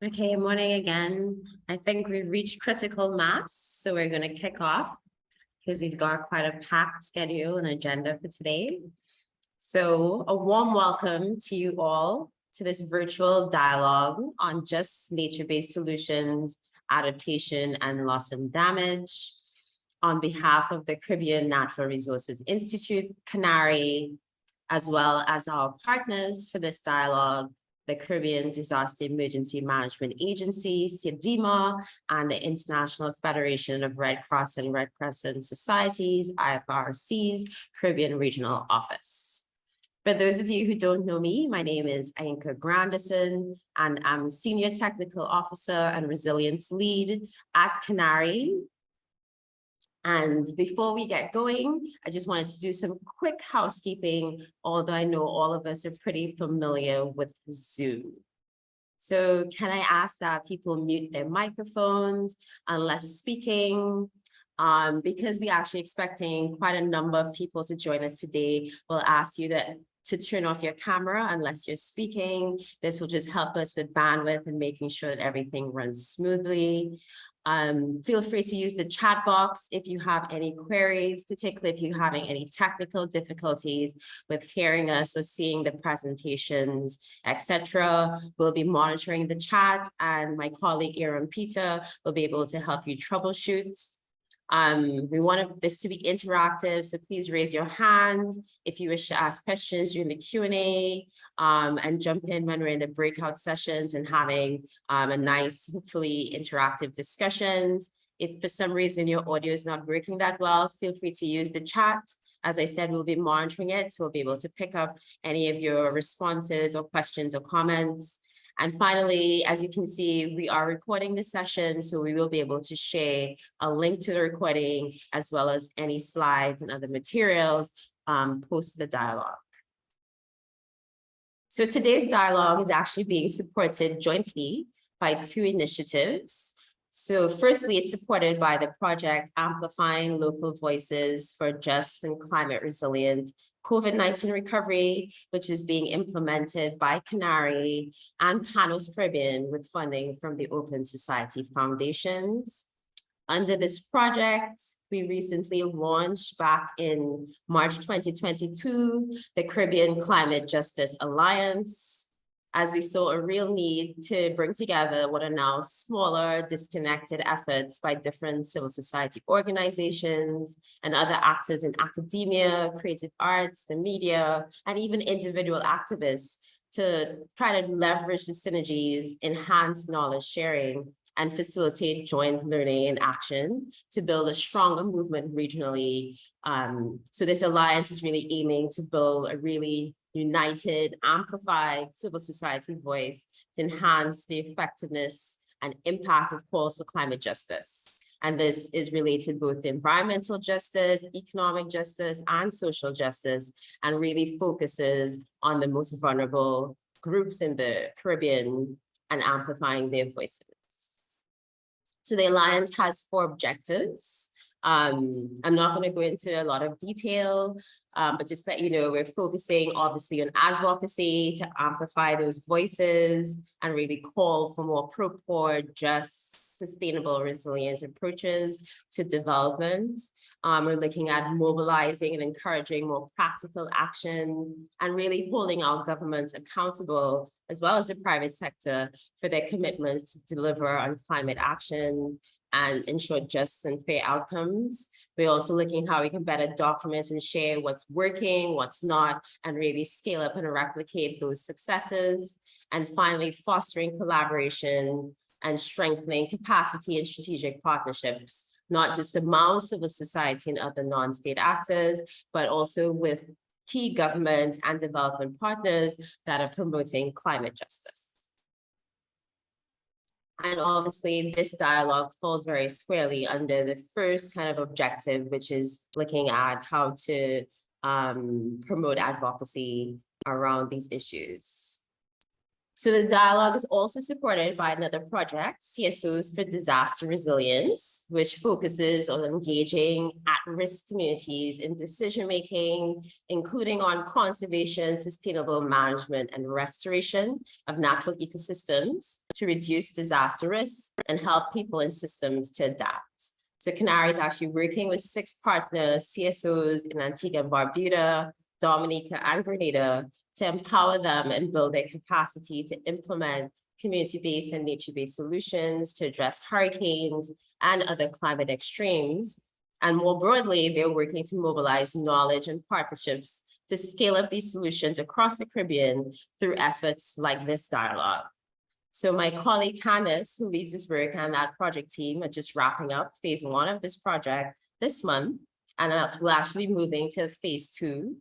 Okay, morning again. I think we've reached critical mass, so we're going to kick off because we've got quite a packed schedule and agenda for today. So a warm welcome to you all to this virtual dialogue on just nature-based solutions, adaptation, and loss and damage. On behalf of the Caribbean Natural Resources Institute, Canary, as well as our partners for this dialogue, the Caribbean Disaster Emergency Management Agency, CDEMA, and the International Federation of Red Cross and Red Crescent Societies, IFRC's Caribbean Regional Office. For those of you who don't know me, my name is Ainka Grandison, and I'm Senior Technical Officer and Resilience Lead at Canary. And before we get going, I just wanted to do some quick housekeeping, although I know all of us are pretty familiar with Zoom. So can I ask that people mute their microphones unless speaking? Because we're actually expecting quite a number of people to join us today, we'll ask you to turn off your camera unless you're speaking. This will just help us with bandwidth and making sure that everything runs smoothly. Feel free to use the chat box if you have any queries, particularly if you're having any technical difficulties with hearing us or seeing the presentations, etc. We'll be monitoring the chat, and my colleague Aaron Peter will be able to help you troubleshoot. We want this to be interactive, so please raise your hand if you wish to ask questions during the Q&A, and jump in when we're in the breakout sessions and having a nice, hopefully interactive discussions. If for some reason your audio is not working that well, feel free to use the chat. As I said, we'll be monitoring it, so we'll be able to pick up any of your responses or questions or comments. And finally, as you can see, we are recording this session, so we will be able to share a link to the recording as well as any slides and other materials post the dialogue. So today's dialogue is actually being supported jointly by two initiatives. So firstly, it's supported by the project Amplifying Local Voices for Just and Climate Resilient COVID-19 Recovery, which is being implemented by Canary and Panos Caribbean with funding from the Open Society Foundations. Under this project, we recently launched back in March 2022, the Caribbean Climate Justice Alliance, as we saw a real need to bring together what are now smaller, disconnected efforts by different civil society organizations and other actors in academia, creative arts, the media, and even individual activists to try to leverage the synergies, enhance knowledge sharing, and facilitate joint learning and action to build a stronger movement regionally. So this alliance is really aiming to build a really united, amplified civil society voice to enhance the effectiveness and impact of calls for climate justice. And this is related both to environmental justice, economic justice, and social justice, and really focuses on the most vulnerable groups in the Caribbean and amplifying their voices. So the Alliance has 4 objectives. I'm not going to go into a lot of detail, but just let you know, we're focusing obviously on advocacy to amplify those voices and really call for more pro-poor, just, sustainable, resilient approaches to development. We're looking at mobilizing and encouraging more practical action and really holding our governments accountable, as well as the private sector, for their commitments to deliver on climate action and ensure just and fair outcomes. We're also looking at how we can better document and share what's working, what's not, and really scale up and replicate those successes. And finally, fostering collaboration and strengthening capacity and strategic partnerships, not just among civil society and other non-state actors, but also with key government and development partners that are promoting climate justice. And obviously, this dialogue falls very squarely under the first kind of objective, which is looking at how to promote advocacy around these issues. So the dialogue is also supported by another project, CSOs for Disaster Resilience, which focuses on engaging at-risk communities in decision-making, including on conservation, sustainable management, and restoration of natural ecosystems to reduce disaster risks and help people and systems to adapt. So Canary is actually working with 6 partners, CSOs in Antigua and Barbuda, Dominica, and Grenada, to empower them and build their capacity to implement community-based and nature-based solutions to address hurricanes and other climate extremes. And more broadly, they're working to mobilize knowledge and partnerships to scale up these solutions across the Caribbean through efforts like this dialogue. So my colleague Candace, who leads this work and that project team, are just wrapping up phase 1 of this project this month, and we'll actually be moving to phase 2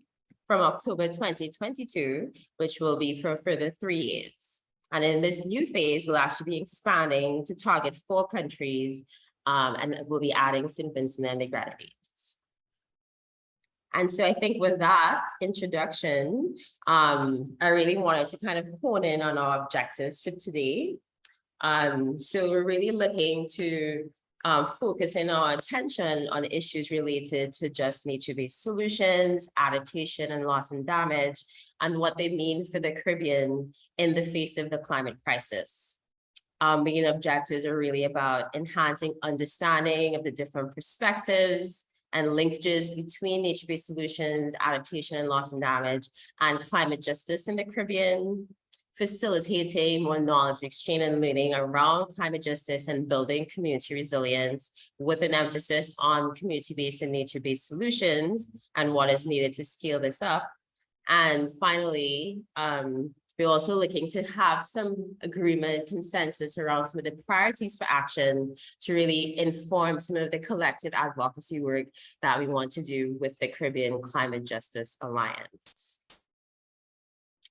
from October 2022, which will be for a further 3 years. And in this new phase, we'll actually be expanding to target 4 countries, and we'll be adding St. Vincent and the Grenadines. And so I think with that introduction, I really wanted to kind of hone in on our objectives for today. So we're really looking to focusing our attention on issues related to just nature-based solutions, adaptation and loss and damage, and what they mean for the Caribbean in the face of the climate crisis. Main objectives are really about enhancing understanding of the different perspectives and linkages between nature-based solutions, adaptation and loss and damage, and climate justice in the Caribbean, facilitating more knowledge exchange and learning around climate justice and building community resilience with an emphasis on community-based and nature-based solutions and what is needed to scale this up. And finally, we're also looking to have some agreement, consensus around some of the priorities for action to really inform some of the collective advocacy work that we want to do with the Caribbean Climate Justice Alliance.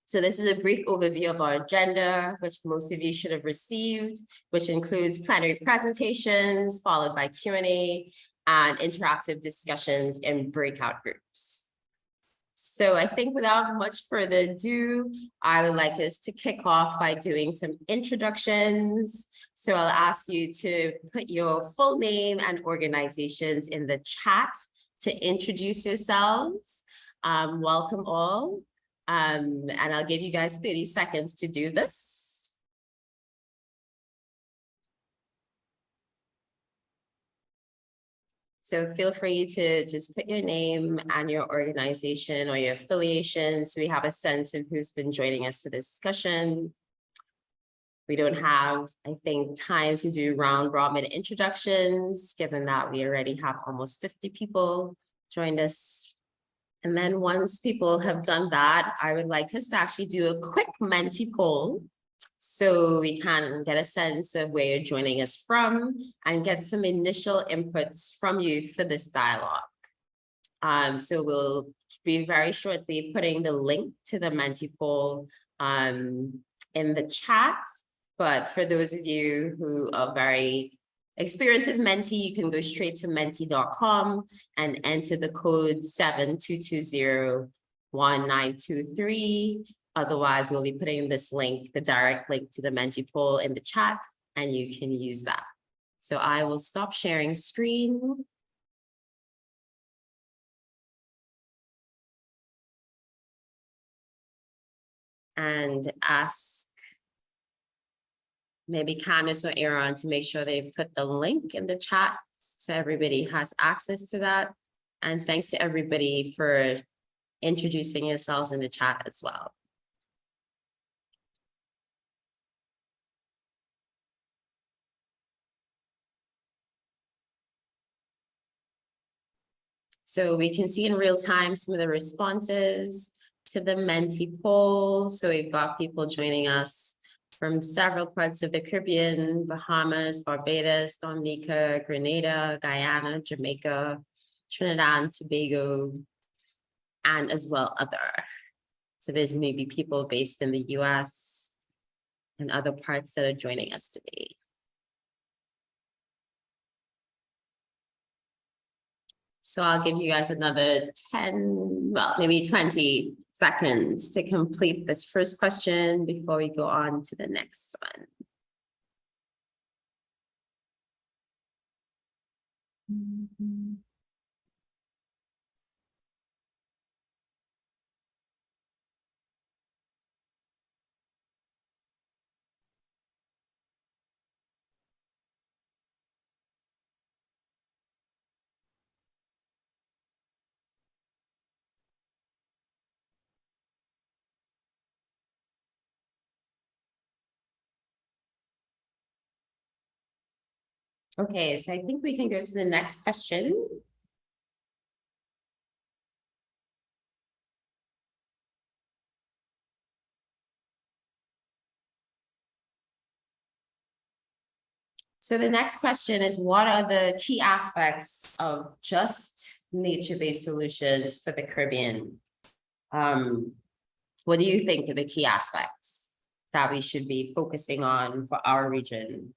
So this is a brief overview of our agenda, which most of you should have received, which includes plenary presentations, followed by Q&A and interactive discussions in breakout groups. So I think without much further ado, I would like us to kick off by doing some introductions. So I'll ask you to put your full name and organizations in the chat to introduce yourselves. Welcome all. And I'll give you guys 30 seconds to do this. So feel free to just put your name and your organization or your affiliation so we have a sense of who's been joining us for this discussion. We don't have, I think, time to do round robin introductions, given that we already have almost 50 people joined us. And then once people have done that, I would like us to actually do a quick Menti poll so we can get a sense of where you're joining us from and get some initial inputs from you for this dialogue. So we'll be very shortly putting the link to the Menti poll in the chat. But for those of you who are very experienced with Menti, you can go straight to menti.com and enter the code 72201923. Otherwise, we'll be putting this link, the direct link to the Menti poll in the chat, and you can use that. So I will stop sharing screen. And ask maybe Candace or Aaron to make sure they put the link in the chat so everybody has access to that. And thanks to everybody for introducing yourselves in the chat as well. So we can see in real time some of the responses to the Menti poll. So we've got people joining us from several parts of the Caribbean: Bahamas, Barbados, Dominica, Grenada, Guyana, Jamaica, Trinidad and Tobago, and as well other. So there's maybe people based in the US and other parts that are joining us today. So I'll give you guys another 10, well, maybe 20 seconds to complete this first question before we go on to the next one. Okay, so I think we can go to the next question. So the next question is, what are the key aspects of just nature-based solutions for the Caribbean? What do you think are the key aspects that we should be focusing on for our region?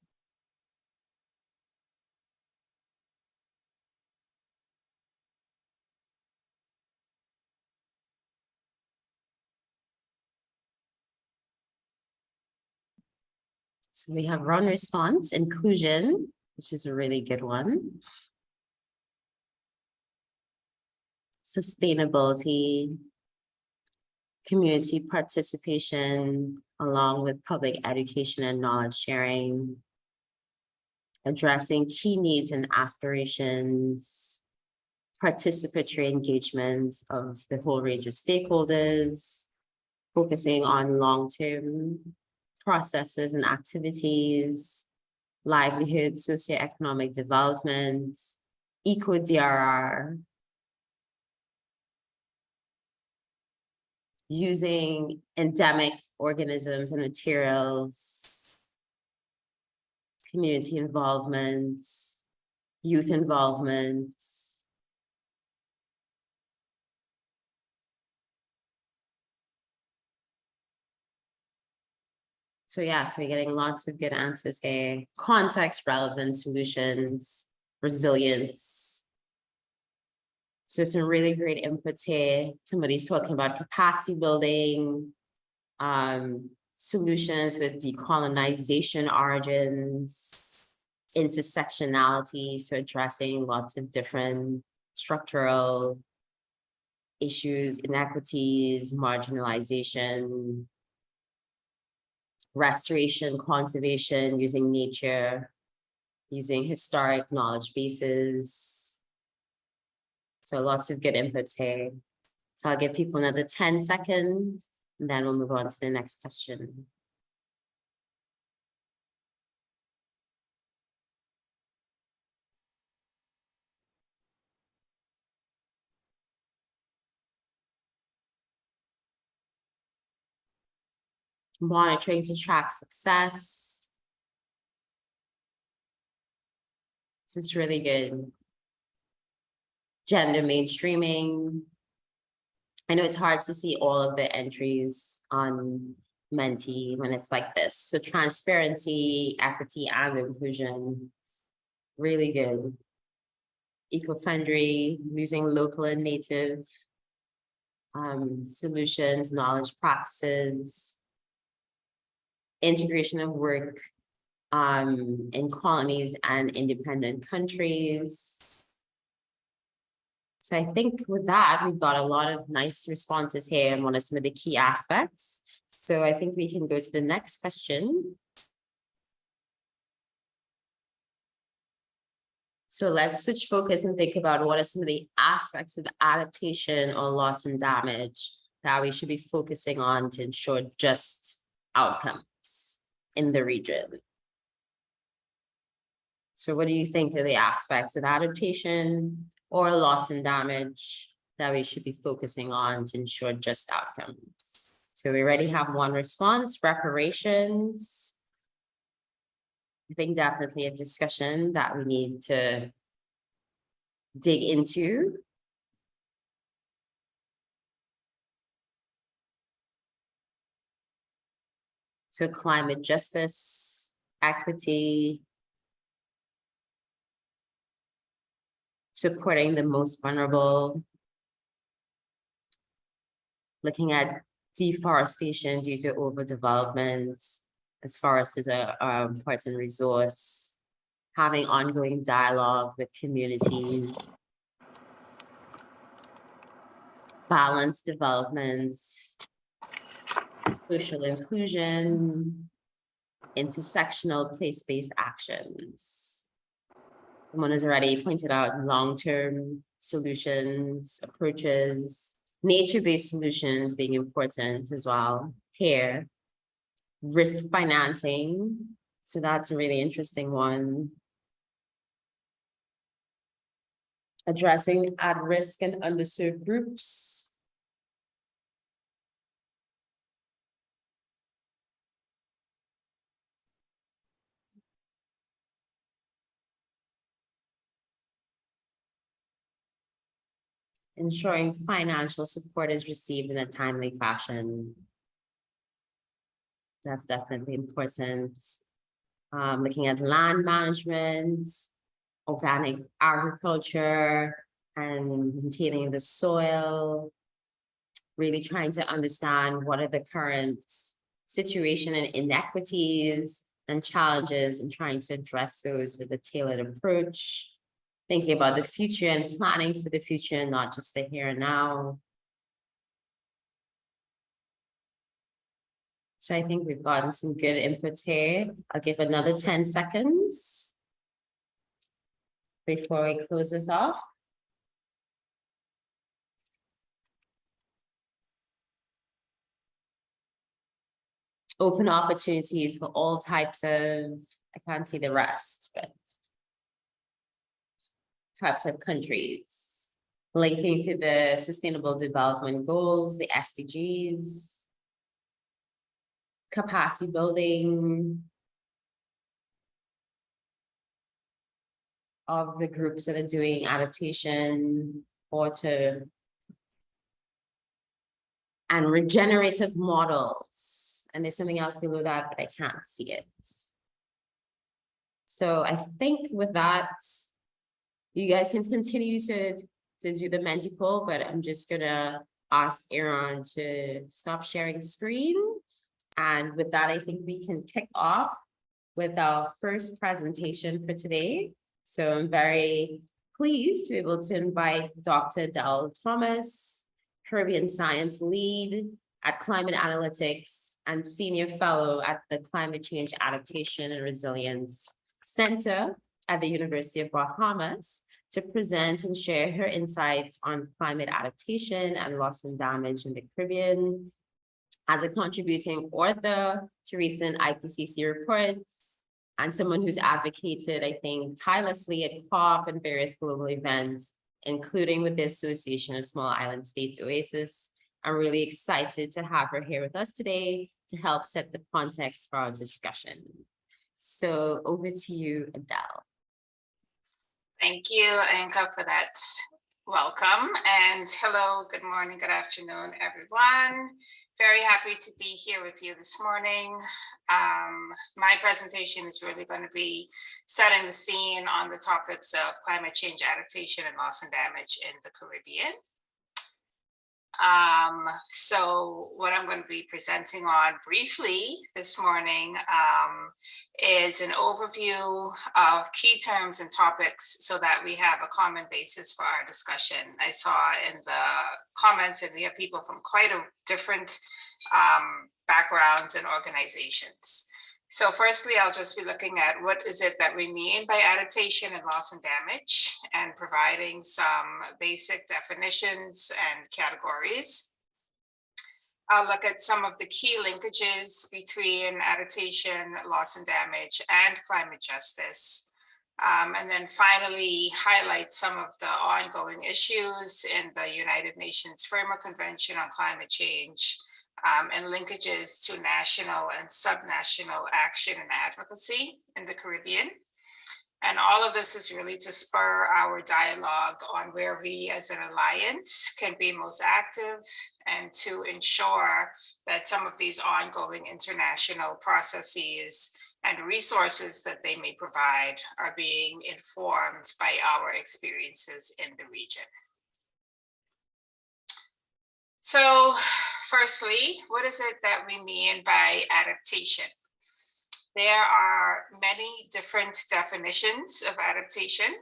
So we have run response, inclusion, which is a really good one. Sustainability, community participation, along with public education and knowledge sharing, addressing key needs and aspirations, participatory engagement of the whole range of stakeholders, focusing on long-term processes and activities, livelihood, socioeconomic development, eco-DRR, using endemic organisms and materials, community involvement, youth involvement. So yes, we're getting lots of good answers here. Context relevant solutions, resilience. So some really great inputs here. Somebody's talking about capacity building, solutions with decolonization origins, intersectionality, so addressing lots of different structural issues, inequities, marginalization, restoration, conservation, using nature, using historic knowledge bases. So lots of good inputs here. So I'll give people another 10 seconds, and then we'll move on to the next question. Monitoring to track success. This is really good. Gender mainstreaming. I know it's hard to see all of the entries on Menti when it's like this. So transparency, equity, and inclusion, really good. Eco-friendly, using local and native solutions, knowledge practices, integration of work in colonies and independent countries. So I think with that, we've got a lot of nice responses here on one of some of the key aspects. So I think we can go to the next question. So let's switch focus and think about what are some of the aspects of adaptation or loss and damage that we should be focusing on to ensure just outcomes in the region. So what do you think are the aspects of adaptation or loss and damage that we should be focusing on to ensure just outcomes? So we already have one response, reparations. I think definitely a discussion that we need to dig into. So climate justice, equity, supporting the most vulnerable, looking at deforestation due to overdevelopment, as forests is an important resource, having ongoing dialogue with communities, balanced development, social inclusion, intersectional place-based actions. Someone has already pointed out long-term solutions, approaches, nature-based solutions being important as well here. Risk financing, so that's a really interesting one. Addressing at-risk and underserved groups. Ensuring financial support is received in a timely fashion. That's definitely important. Looking at land management, organic agriculture, and maintaining the soil. Really trying to understand what are the current situation and inequities and challenges, and trying to address those with a tailored approach. Thinking about the future and planning for the future, not just the here and now. So I think we've gotten some good inputs here. I'll give another 10 seconds before we close this off. Open opportunities for all types of, I can't see the rest, but types of countries, linking to the Sustainable Development Goals, the SDGs, capacity building of the groups that are doing adaptation, water, and regenerative models. And there's something else below that, but I can't see it. So I think with that, you guys can continue to do the Menti poll, but I'm just gonna ask Aaron to stop sharing screen. And with that, I think we can kick off with our first presentation for today. So I'm very pleased to be able to invite Dr. Del Thomas, Caribbean Science Lead at Climate Analytics and Senior Fellow at the Climate Change Adaptation and Resilience Center at the University of Bahamas, to present and share her insights on climate adaptation and loss and damage in the Caribbean. As a contributing author to recent IPCC reports, and someone who's advocated, I think, tirelessly at COP and various global events, including with the Association of Small Island States, OASIS. I'm really excited to have her here with us today to help set the context for our discussion. So over to you, Adele. Thank you, Anka, for that welcome. And hello, good morning, good afternoon, everyone. Very happy to be here with you this morning. My presentation is really going to be setting the scene on the topics of climate change adaptation and loss and damage in the Caribbean. So what I'm going to be presenting on briefly this morning is an overview of key terms and topics so that we have a common basis for our discussion. I saw in the comments that we have people from quite a different backgrounds and organizations. So firstly, I'll just be looking at what is it that we mean by adaptation and loss and damage, and providing some basic definitions and categories. I'll look at some of the key linkages between adaptation, loss and damage, and climate justice. And then finally, highlight some of the ongoing issues in the United Nations Framework Convention on Climate Change, and linkages to national and subnational action and advocacy in the Caribbean. And all of this is really to spur our dialogue on where we as an alliance can be most active, and to ensure that some of these ongoing international processes and resources that they may provide are being informed by our experiences in the region. So firstly, what is it that we mean by adaptation? There are many different definitions of adaptation.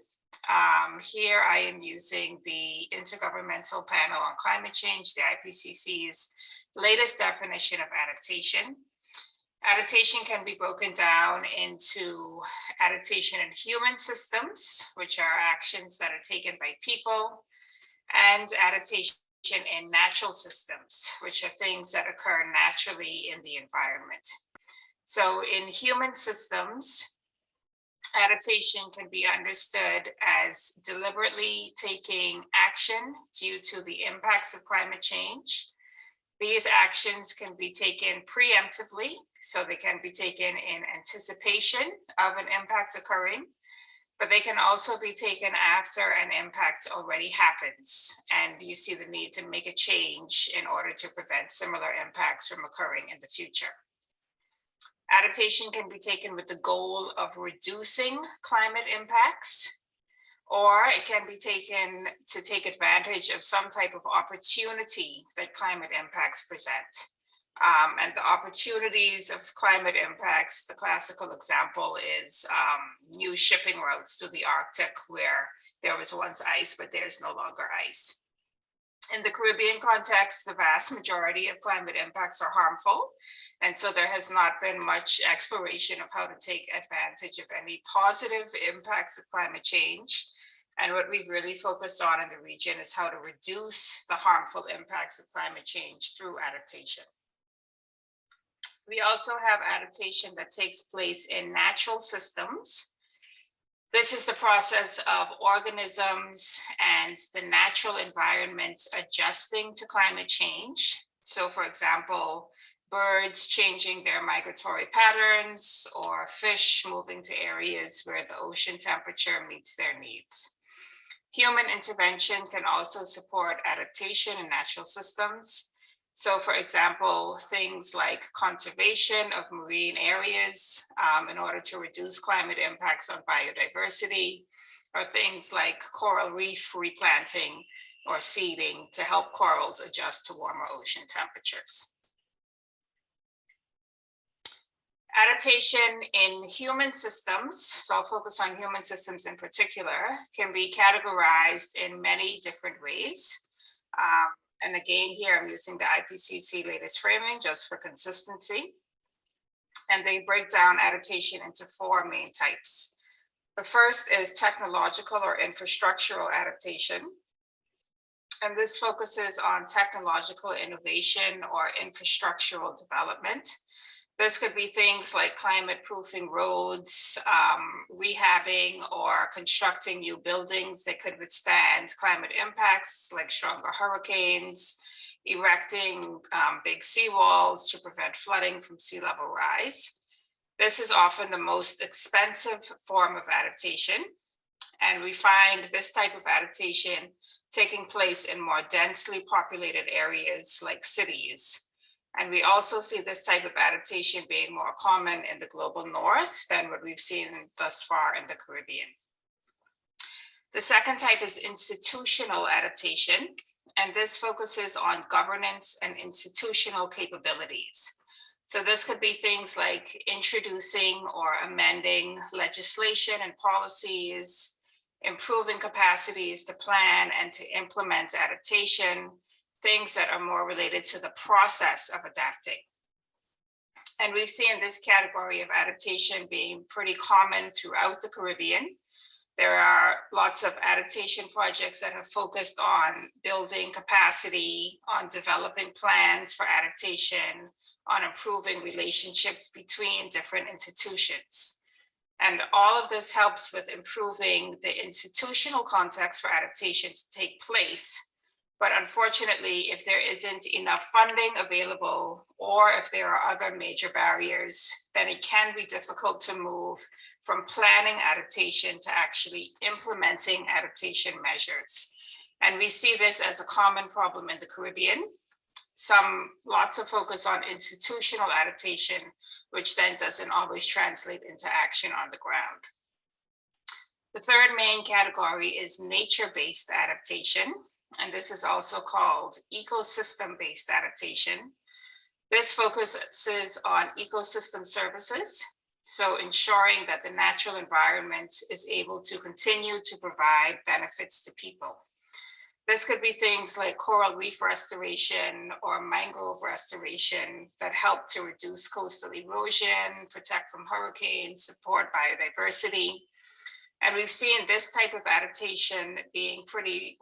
Here I am using the Intergovernmental Panel on Climate Change, the IPCC's latest definition of adaptation. Adaptation can be broken down into adaptation in human systems, which are actions that are taken by people, and adaptation in natural systems, which are things that occur naturally in the environment. So in human systems, adaptation can be understood as deliberately taking action due to the impacts of climate change. These actions can be taken preemptively, so they can be taken in anticipation of an impact occurring, but they can also be taken after an impact already happens, and you see the need to make a change in order to prevent similar impacts from occurring in the future. Adaptation can be taken with the goal of reducing climate impacts, or it can be taken to take advantage of some type of opportunity that climate impacts present. And the opportunities of climate impacts, the classical example is new shipping routes to the Arctic, where there was once ice, but there's no longer ice. In the Caribbean context, the vast majority of climate impacts are harmful. And so there has not been much exploration of how to take advantage of any positive impacts of climate change. And what we've really focused on in the region is how to reduce the harmful impacts of climate change through adaptation. We also have adaptation that takes place in natural systems. This is the process of organisms and the natural environment adjusting to climate change. So for example, birds changing their migratory patterns, or fish moving to areas where the ocean temperature meets their needs. Human intervention can also support adaptation in natural systems. So for example, things like conservation of marine areas in order to reduce climate impacts on biodiversity, or things like coral reef replanting or seeding to help corals adjust to warmer ocean temperatures. Adaptation in human systems, so I'll focus on human systems in particular, can be categorized in many different ways. And again, here I'm using the IPCC latest framing just for consistency. And they break down adaptation into four main types. The first is technological or infrastructural adaptation. And this focuses on technological innovation or infrastructural development. This could be things like climate proofing roads, rehabbing or constructing new buildings that could withstand climate impacts like stronger hurricanes, erecting big seawalls to prevent flooding from sea level rise. This is often the most expensive form of adaptation. And we find this type of adaptation taking place in more densely populated areas like cities. And we also see this type of adaptation being more common in the global north than what we've seen thus far in the Caribbean. The second type is institutional adaptation, and this focuses on governance and institutional capabilities. So this could be things like introducing or amending legislation and policies, improving capacities to plan and to implement adaptation, things that are more related to the process of adapting. And we've seen this category of adaptation being pretty common throughout the Caribbean. There are lots of adaptation projects that have focused on building capacity, on developing plans for adaptation, on improving relationships between different institutions. And all of this helps with improving the institutional context for adaptation to take place. But unfortunately, if there isn't enough funding available, or if there are other major barriers, then it can be difficult to move from planning adaptation to actually implementing adaptation measures. And we see this as a common problem in the Caribbean. Lots of focus on institutional adaptation, which then doesn't always translate into action on the ground. The third main category is nature-based adaptation. and this is also called ecosystem-based adaptation. This focuses on ecosystem services, so ensuring that the natural environment is able to continue to provide benefits to people. This could be things like coral reef restoration or mangrove restoration that help to reduce coastal erosion, protect from hurricanes, support biodiversity. And we've seen this type of adaptation being pretty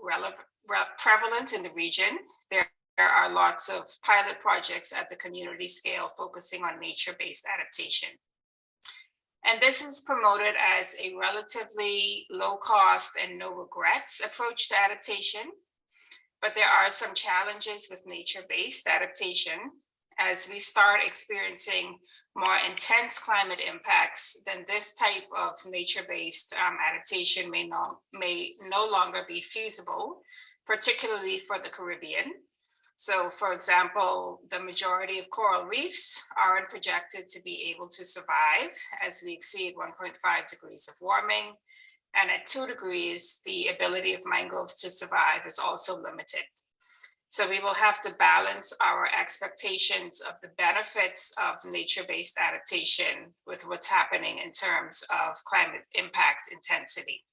prevalent in the region. There are lots of pilot projects at the community scale focusing on nature-based adaptation. And this is promoted as a relatively low cost and no regrets approach to adaptation. But there are some challenges with nature-based adaptation. As we start experiencing more intense climate impacts, then this type of nature-based adaptation may no longer be feasible, particularly for the Caribbean. So for example, the majority of coral reefs aren't projected to be able to survive as we exceed 1.5 degrees of warming. And at 2 degrees, the ability of mangroves to survive is also limited. So we will have to balance our expectations of the benefits of nature-based adaptation with what's happening in terms of climate impact intensity.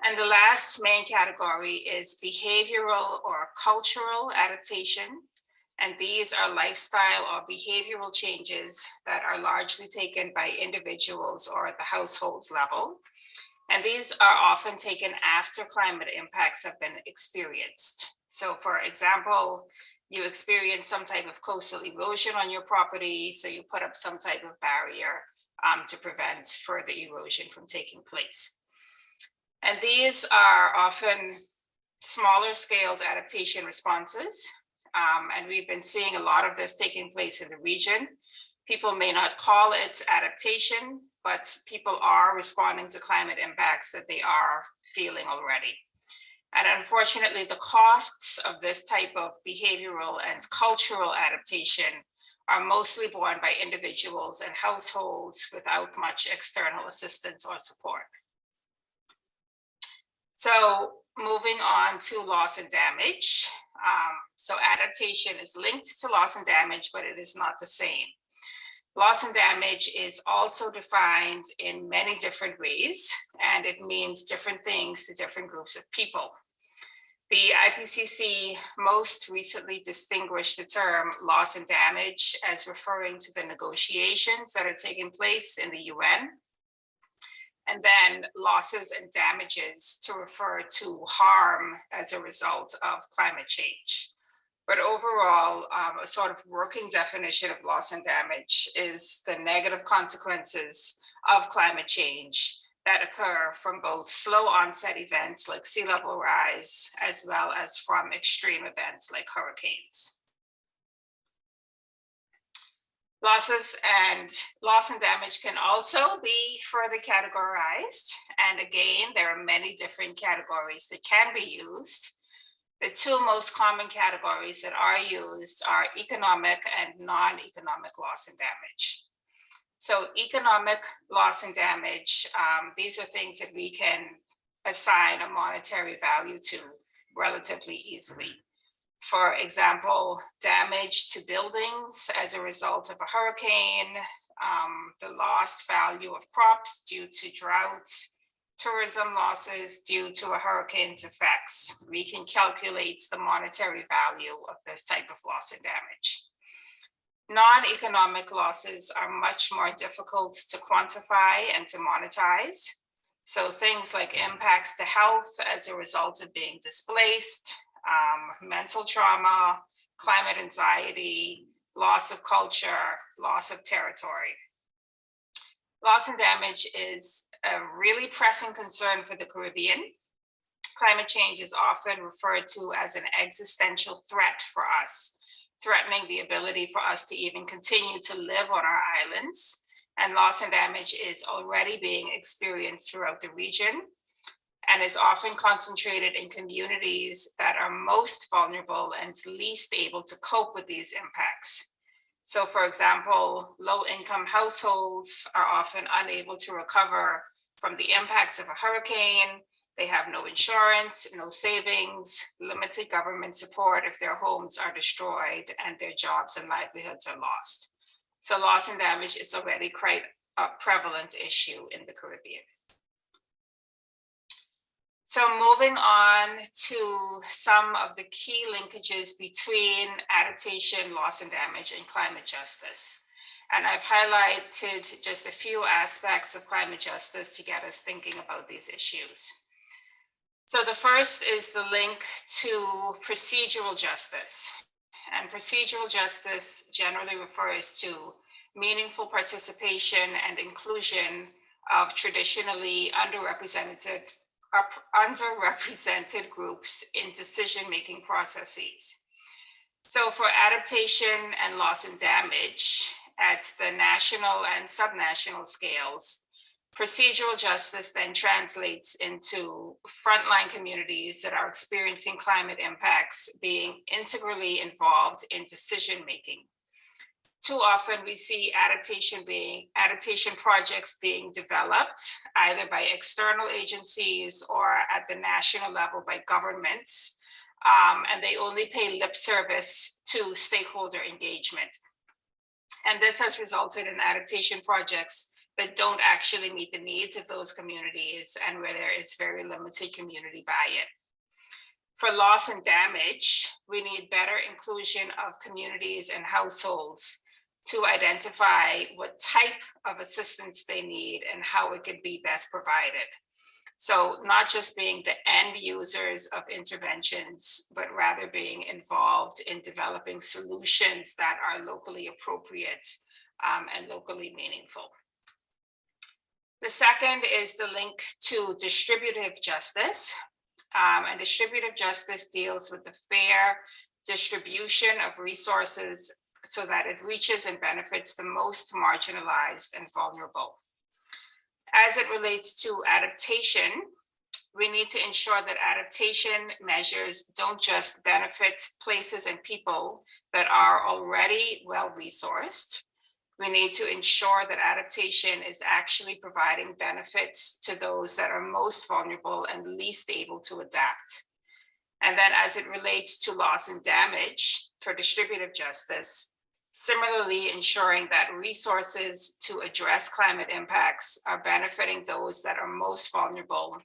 And the last main category is behavioral or cultural adaptation. And these are lifestyle or behavioral changes that are largely taken by individuals or at the households level. And these are often taken after climate impacts have been experienced. So for example, you experience some type of coastal erosion on your property, so you put up some type of barrier to prevent further erosion from taking place. And these are often smaller scaled adaptation responses. And we've been seeing a lot of this taking place in the region. People may not call it adaptation, but people are responding to climate impacts that they are feeling already. And unfortunately, the costs of this type of behavioral and cultural adaptation are mostly borne by individuals and households without much external assistance or support. So moving on to loss and damage. So adaptation is linked to loss and damage, but it is not the same. Loss and damage is also defined in many different ways, and it means different things to different groups of people. The IPCC most recently distinguished the term loss and damage as referring to the negotiations that are taking place in the UN, and then losses and damages to refer to harm as a result of climate change. But overall, a sort of working definition of loss and damage is the negative consequences of climate change that occur from both slow onset events like sea level rise, as well as from extreme events like hurricanes. Loss and damage can also be further categorized. And again, there are many different categories that can be used. The two most common categories that are used are economic and non-economic loss and damage. So economic loss and damage, these are things that we can assign a monetary value to relatively easily. For example, damage to buildings as a result of a hurricane, the lost value of crops due to droughts, tourism losses due to a hurricane's effects. We can calculate the monetary value of this type of loss and damage. Non-economic losses are much more difficult to quantify and to monetize. So things like impacts to health as a result of being displaced, mental trauma, climate anxiety, loss of culture, loss of territory. Loss and damage is a really pressing concern for the Caribbean. Climate change is often referred to as an existential threat for us, threatening the ability for us to even continue to live on our islands. And loss and damage is already being experienced throughout the region and is often concentrated in communities that are most vulnerable and least able to cope with these impacts. So for example, low-income households are often unable to recover from the impacts of a hurricane, They have no insurance, no savings, limited government support if their homes are destroyed and their jobs and livelihoods are lost. So loss and damage is already quite a prevalent issue in the Caribbean. So moving on to some of the key linkages between adaptation, loss and damage, and climate justice. And I've highlighted just a few aspects of climate justice to get us thinking about these issues. So the first is the link to procedural justice. And procedural justice generally refers to meaningful participation and inclusion of traditionally underrepresented groups in decision-making processes. So for adaptation and loss and damage at the national and subnational scales, procedural justice then translates into frontline communities that are experiencing climate impacts being integrally involved in decision-making. Too often we see adaptation projects being developed either by external agencies or at the national level by governments, and they only pay lip service to stakeholder engagement. And this has resulted in adaptation projects that don't actually meet the needs of those communities and where there is very limited community buy-in. For loss and damage, we need better inclusion of communities and households to identify what type of assistance they need and how it could be best provided. So not just being the end users of interventions, but rather being involved in developing solutions that are locally appropriate and locally meaningful. The second is the link to distributive justice. And distributive justice deals with the fair distribution of resources so that it reaches and benefits the most marginalized and vulnerable. As it relates to adaptation, we need to ensure that adaptation measures don't just benefit places and people that are already well-resourced. We need to ensure that adaptation is actually providing benefits to those that are most vulnerable and least able to adapt. And then as it relates to loss and damage for distributive justice, similarly ensuring that resources to address climate impacts are benefiting those that are most vulnerable.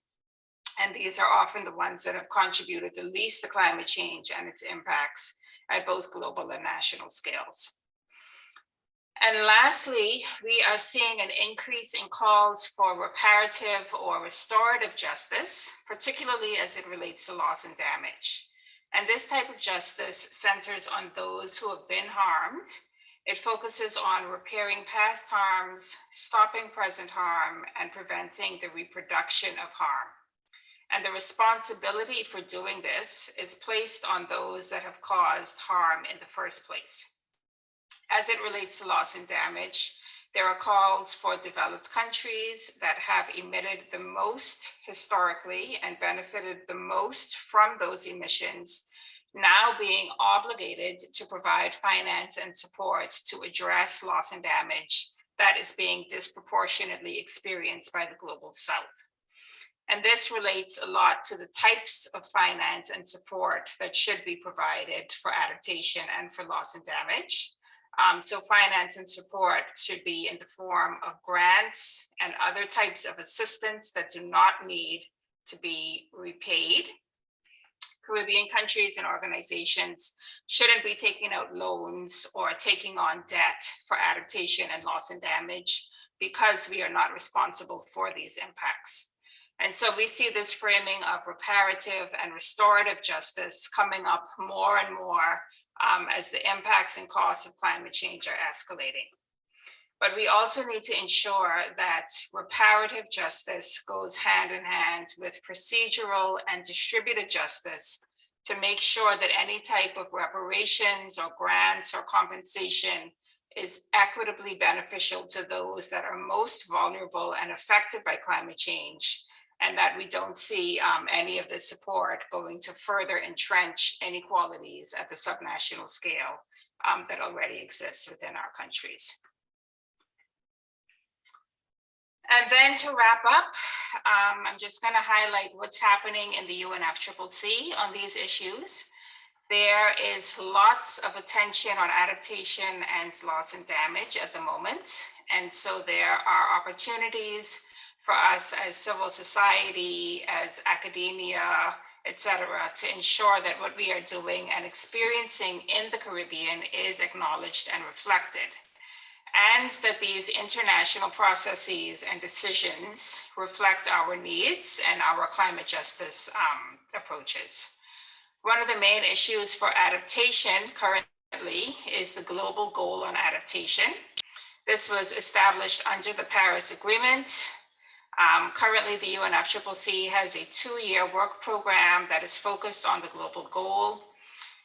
And these are often the ones that have contributed the least to climate change and its impacts at both global and national scales. And lastly, we are seeing an increase in calls for reparative or restorative justice, particularly as it relates to loss and damage. And this type of justice centers on those who have been harmed. It focuses on repairing past harms, stopping present harm, and preventing the reproduction of harm. And the responsibility for doing this is placed on those that have caused harm in the first place. As it relates to loss and damage, there are calls for developed countries that have emitted the most historically and benefited the most from those emissions, now being obligated to provide finance and support to address loss and damage that is being disproportionately experienced by the global South. And this relates a lot to the types of finance and support that should be provided for adaptation and for loss and damage. So finance and support should be in the form of grants and other types of assistance that do not need to be repaid. Caribbean countries and organizations shouldn't be taking out loans or taking on debt for adaptation and loss and damage because we are not responsible for these impacts. And so we see this framing of reparative and restorative justice coming up more and more as the impacts and costs of climate change are escalating. But we also need to ensure that reparative justice goes hand in hand with procedural and distributive justice to make sure that any type of reparations or grants or compensation is equitably beneficial to those that are most vulnerable and affected by climate change, and that we don't see any of the support going to further entrench inequalities at the subnational scale that already exists within our countries. And then to wrap up, I'm just going to highlight what's happening in the UNFCCC on these issues. There is lots of attention on adaptation and loss and damage at the moment. And so there are opportunities for us as civil society, as academia, etc., to ensure that what we are doing and experiencing in the Caribbean is acknowledged and reflected, and that these international processes and decisions reflect our needs and our climate justice approaches. One of the main issues for adaptation currently is the global goal on adaptation. This was established under the Paris Agreement. Currently, the UNFCCC has a 2-year work program that is focused on the global goal.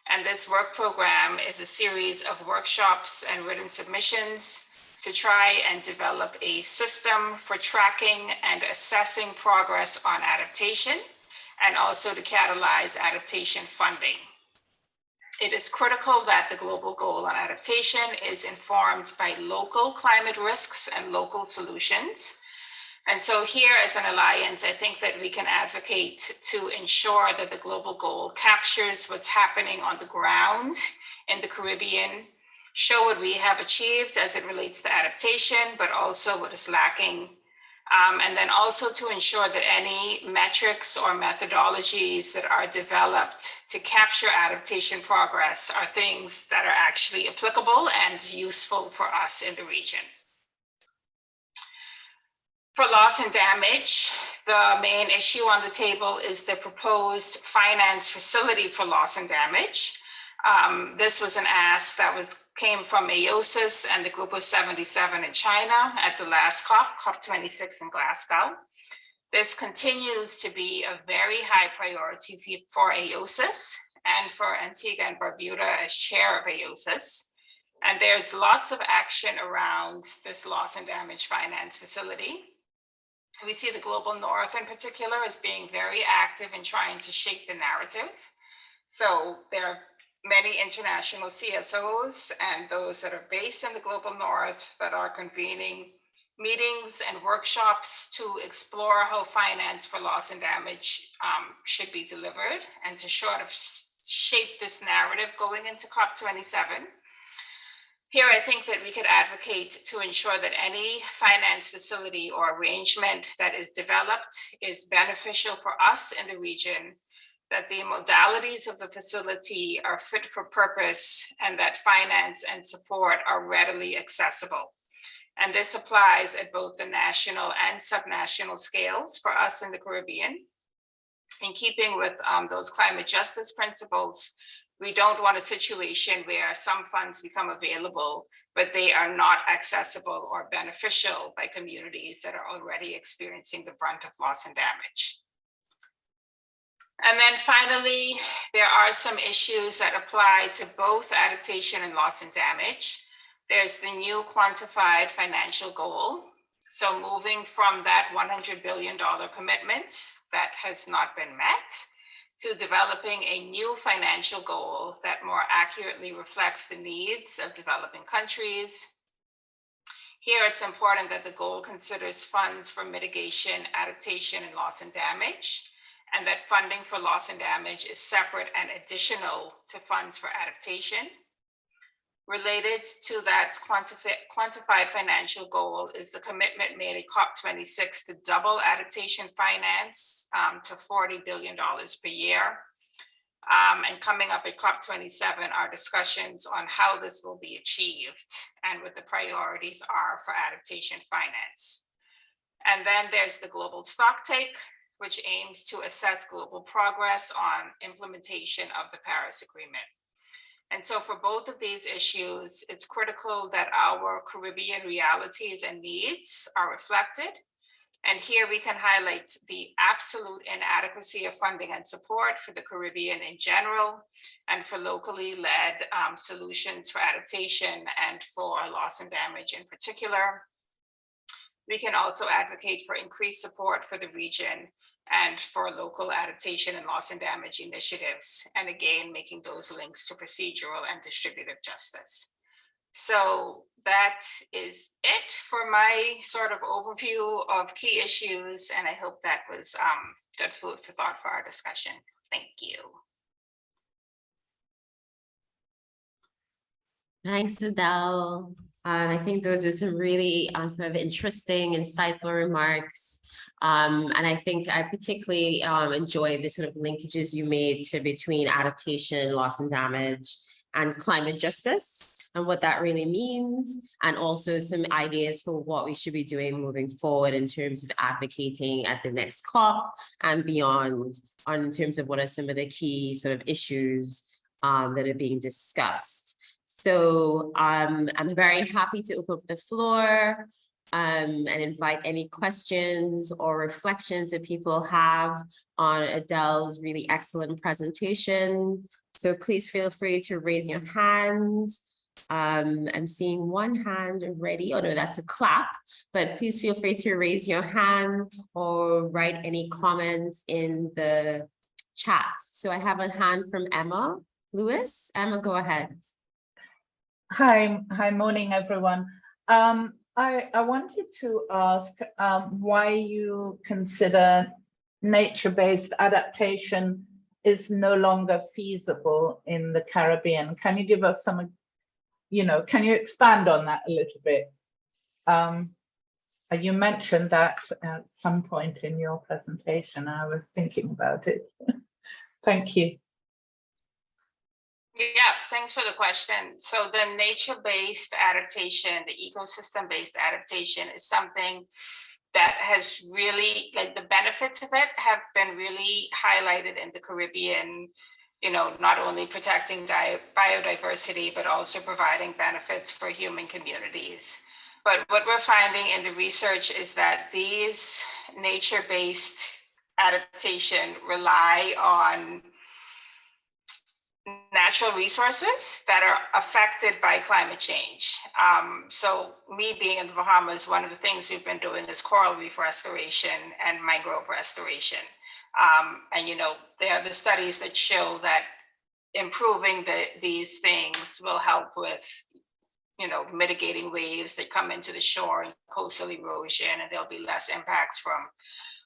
And this work program is a series of workshops and written submissions to try and develop a system for tracking and assessing progress on adaptation, and also to catalyze adaptation funding. It is critical that the global goal on adaptation is informed by local climate risks and local solutions. And so here as an alliance, I think that we can advocate to ensure that the global goal captures what's happening on the ground in the Caribbean, show what we have achieved as it relates to adaptation, but also what is lacking. And then also to ensure that any metrics or methodologies that are developed to capture adaptation progress are things that are actually applicable and useful for us in the region. For loss and damage, the main issue on the table is the proposed finance facility for loss and damage. This was an ask that came from AOSIS and the Group of 77 in China at the last COP26 in Glasgow. This continues to be a very high priority for AOSIS and for Antigua and Barbuda as chair of AOSIS. And there's lots of action around this loss and damage finance facility. We see the Global North in particular as being very active in trying to shape the narrative. So there are many international CSOs and those that are based in the Global North that are convening meetings and workshops to explore how finance for loss and damage should be delivered and to sort of shape this narrative going into COP27. Here, I think that we could advocate to ensure that any finance facility or arrangement that is developed is beneficial for us in the region, that the modalities of the facility are fit for purpose, and that finance and support are readily accessible. And this applies at both the national and subnational scales for us in the Caribbean. In keeping with those climate justice principles, we don't want a situation where some funds become available, but they are not accessible or beneficial by communities that are already experiencing the brunt of loss and damage. And then finally, there are some issues that apply to both adaptation and loss and damage. There's the new quantified financial goal. So moving from that $100 billion commitment that has not been met, to developing a new financial goal that more accurately reflects the needs of developing countries. Here, it's important that the goal considers funds for mitigation, adaptation, and loss and damage, and that funding for loss and damage is separate and additional to funds for adaptation. Related to that quantified financial goal is the commitment made at COP26 to double adaptation finance to $40 billion per year. And coming up at COP27 are discussions on how this will be achieved and what the priorities are for adaptation finance. And then there's the global stocktake, which aims to assess global progress on implementation of the Paris Agreement. And so for both of these issues, it's critical that our Caribbean realities and needs are reflected. And here we can highlight the absolute inadequacy of funding and support for the Caribbean in general, and for locally led solutions for adaptation and for loss and damage in particular. We can also advocate for increased support for the region and for local adaptation and loss and damage initiatives, and again, making those links to procedural and distributive justice. So that is it for my sort of overview of key issues, and I hope that was good food for thought for our discussion. Thank you. Thanks, Adele. I think those are some really sort of interesting, insightful remarks. And I think I particularly enjoy the sort of linkages you made to between adaptation, loss and damage, and climate justice, and what that really means, and also some ideas for what we should be doing moving forward in terms of advocating at the next COP and beyond, in terms of what are some of the key sort of issues that are being discussed. So I'm very happy to open up the floor and invite any questions or reflections that people have on Adele's really excellent presentation. So please feel free to raise your hand. I'm seeing one hand already. Oh no, that's a clap, but please feel free to raise your hand or write any comments in the chat. So I have a hand from Emma Lewis. Emma, go ahead. Hi, morning, everyone. I wanted to ask why you consider nature-based adaptation is no longer feasible in the Caribbean. Can you give us some, can you expand on that a little bit? You mentioned that at some point in your presentation. I was thinking about it. Thank you. Yeah, thanks for the question. So the nature-based adaptation, the ecosystem-based adaptation is something that has really, like, the benefits of it have been really highlighted in the Caribbean, not only protecting biodiversity, but also providing benefits for human communities. But what we're finding in the research is that these nature-based adaptation rely on natural resources that are affected by climate change. So me being in the Bahamas, one of the things we've been doing is coral reef restoration and mangrove restoration. And there are the studies that show that improving these things will help with mitigating waves that come into the shore and coastal erosion, and there'll be less impacts from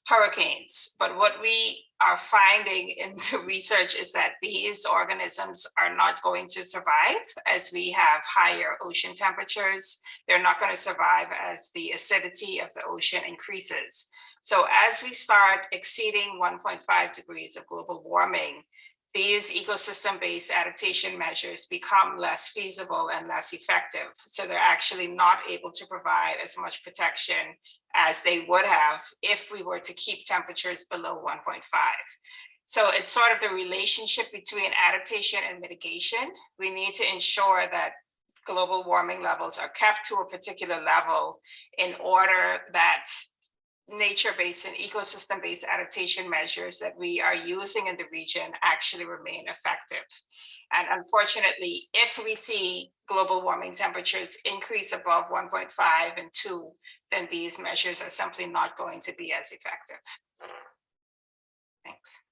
hurricanes. But what we are finding in the research is that these organisms are not going to survive as we have higher ocean temperatures. They're not going to survive as the acidity of the ocean increases. So as we start exceeding 1.5 degrees of global warming, these ecosystem-based adaptation measures become less feasible and less effective. So they're actually not able to provide as much protection as they would have if we were to keep temperatures below 1.5. So it's sort of the relationship between adaptation and mitigation. We need to ensure that global warming levels are kept to a particular level in order that nature-based and ecosystem-based adaptation measures that we are using in the region actually remain effective. And unfortunately, if we see global warming temperatures increase above 1.5 and 2, then these measures are simply not going to be as effective. Thanks.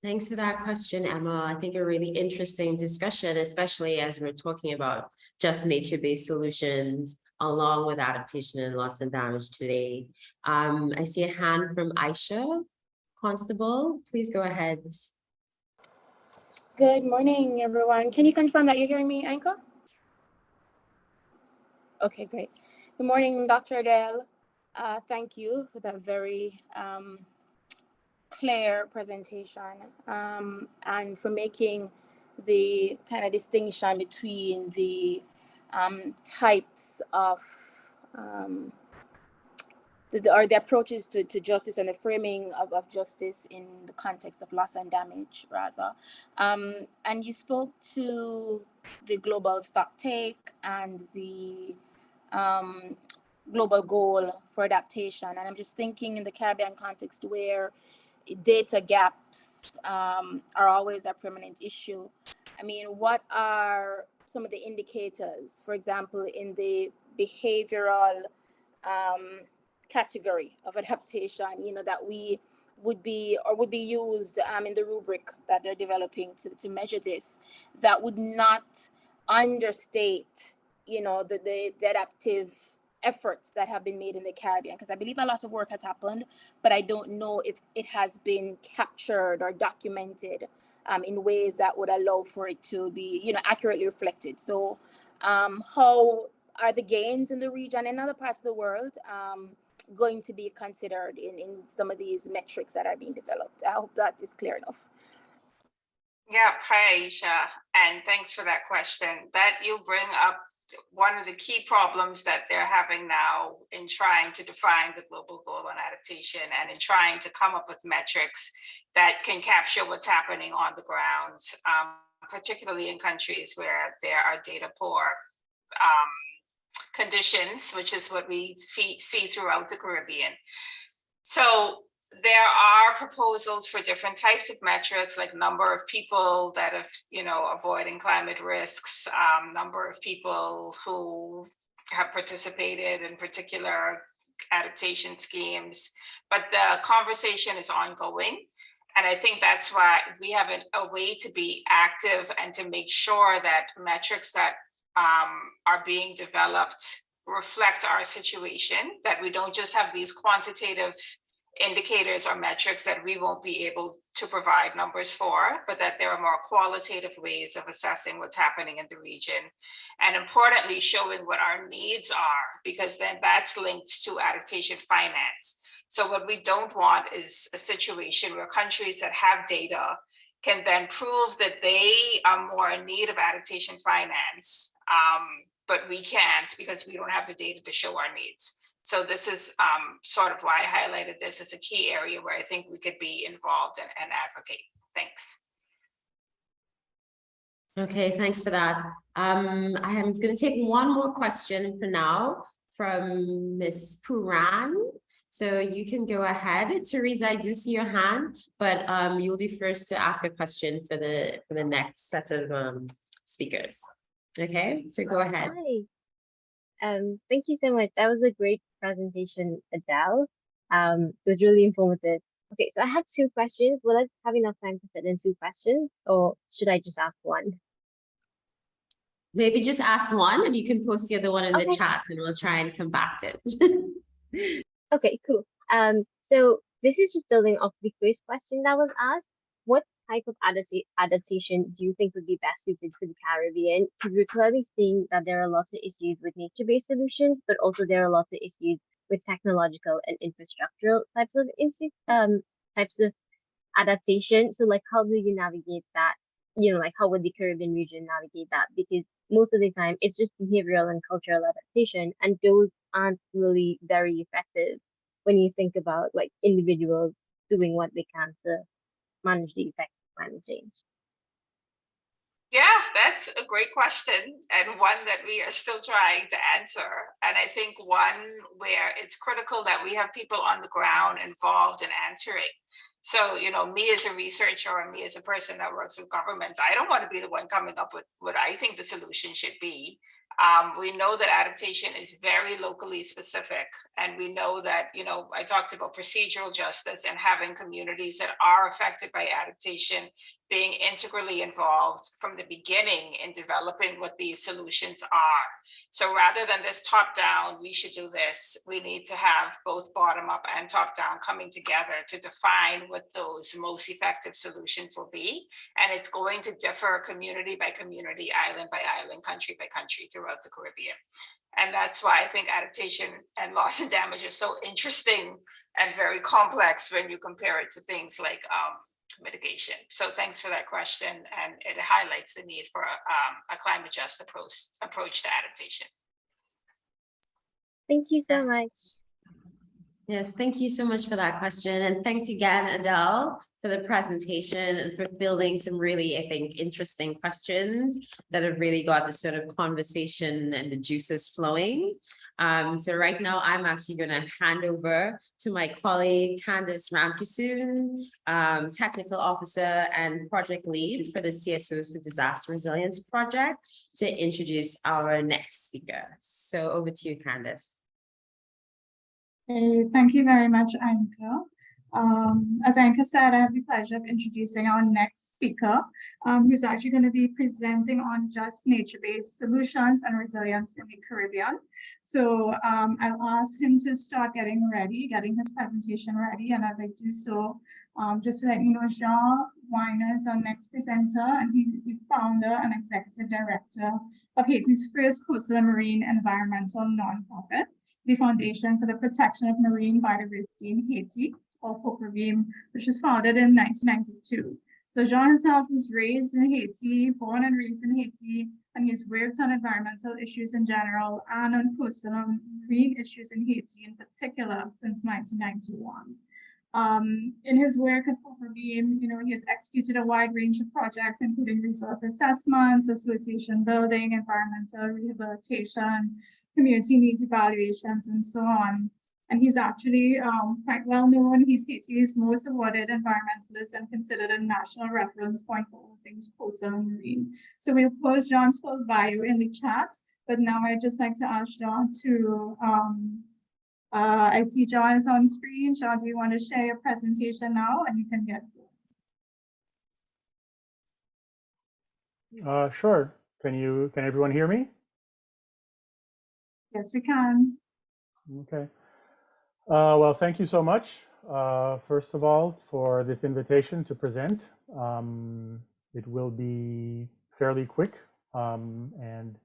Thanks for that question, Emma. I think a really interesting discussion, especially as we're talking about just nature-based solutions along with adaptation and loss and damage today. I see a hand from Aisha Constable. Please go ahead. Good morning, everyone. Can you confirm that you're hearing me, Anka? Okay, great. Good morning, Dr. Adele. Thank you for that very clear presentation and for making the kind of distinction between the types of the approaches to justice and the framing of justice in the context of loss and damage, rather. And you spoke to the global stocktake and the global goal for adaptation. And I'm just thinking in the Caribbean context where data gaps are always a permanent issue. I mean, what are some of the indicators, for example, in the behavioral category of adaptation, that we would be used in the rubric that they're developing to measure this, that would not understate, the adaptive efforts that have been made in the Caribbean, because I believe a lot of work has happened, but I don't know if it has been captured or documented in ways that would allow for it to be, accurately reflected. So how are the gains in the region and other parts of the world going to be considered in some of these metrics that are being developed? I hope that is clear enough. Yeah, hi, Aisha, and thanks for that question. That you bring up one of the key problems that they're having now in trying to define the global goal on adaptation and in trying to come up with metrics that can capture what's happening on the ground, particularly in countries where there are data poor conditions, which is what we see throughout the Caribbean. So there are proposals for different types of metrics, like number of people that have, avoiding climate risks, number of people who have participated in particular adaptation schemes, but the conversation is ongoing. And I think that's why we have a way to be active and to make sure that metrics that are being developed reflect our situation, that we don't just have these quantitative indicators or metrics that we won't be able to provide numbers for, but that there are more qualitative ways of assessing what's happening in the region. And importantly, showing what our needs are, because then that's linked to adaptation finance. So what we don't want is a situation where countries that have data can then prove that they are more in need of adaptation finance, but we can't because we don't have the data to show our needs. So this is sort of why I highlighted this as a key area where I think we could be involved and advocate. Thanks. Okay, thanks for that. I am going to take one more question for now from Ms. Puran. So you can go ahead. Teresa, I do see your hand, but you'll be first to ask a question for the next set of speakers. Okay, so go ahead. Hi. Thank you so much. That was a great presentation, Adele. It was really informative. Okay, so I have two questions. Will I have enough time to fit in two questions, or should I just ask one? Maybe just ask one and you can post the other one in the chat and we'll try and combat it. Okay, cool. So this is just building off the first question that was asked. What type of adaptation do you think would be best suited for the Caribbean? Because we're clearly seeing that there are lots of issues with nature-based solutions, but also there are lots of issues with technological and infrastructural types of adaptation. So like, how do you navigate that? Like how would the Caribbean region navigate that? Because most of the time it's just behavioral and cultural adaptation, and those aren't really very effective when you think about like individuals doing what they can to manage the effects of climate change. Yeah, that's a great question, and one that we are still trying to answer. And I think one where it's critical that we have people on the ground involved in answering. So, me as a researcher or me as a person that works with governments, I don't want to be the one coming up with what I think the solution should be. We know that adaptation is very locally specific, and we know that, I talked about procedural justice and having communities that are affected by adaptation being integrally involved from the beginning in developing what these solutions are. So rather than this top down, we should do this, we need to have both bottom up and top down coming together to define what those most effective solutions will be. And it's going to differ community by community, island by island, country by country throughout the Caribbean. And that's why I think adaptation and loss and damage are so interesting and very complex when you compare it to things like mitigation. So thanks for that question, and it highlights the need for a climate just approach to adaptation. Thank you so much. Yes, thank you so much for that question. And thanks again, Adele, for the presentation and for fielding some really, I think, interesting questions that have really got the sort of conversation and the juices flowing. So right now, I'm actually going to hand over to my colleague, Candice Ramkisoon, Technical Officer and Project Lead for the CSOs for Disaster Resilience Project, to introduce our next speaker. So over to you, Candice. Thank you very much, Anka. As Anka said, I have the pleasure of introducing our next speaker, who's actually going to be presenting on just nature-based solutions and resilience in the Caribbean. So I'll ask him to start getting his presentation ready. And as I do so, just to let you know, Jean Weiner is our next presenter, and he's the founder and executive director of Haiti's first coastal and marine environmental nonprofit, the Foundation for the Protection of Marine Biodiversity in Haiti, or FOPRVIM, which was founded in 1992. So Jean himself was raised in Haiti, born and raised in Haiti, and he's worked on environmental issues in general and on coastal and marine issues in Haiti in particular since 1991. In his work at FOPRVIM, he has executed a wide range of projects, including resource assessments, association building, environmental rehabilitation, community needs evaluations, and so on. And he's actually quite well known. He's Haiti's most awarded environmentalist and considered a national reference point for all things coastal and marine. So we'll post John's full bio in the chat, but now I'd just like to ask John to, I see John is on screen. John, do you want to share your presentation now? And you can get it. Sure. Can everyone hear me? Yes, we can. Okay. Well, thank you so much, first of all, for this invitation to present. It will be fairly quick and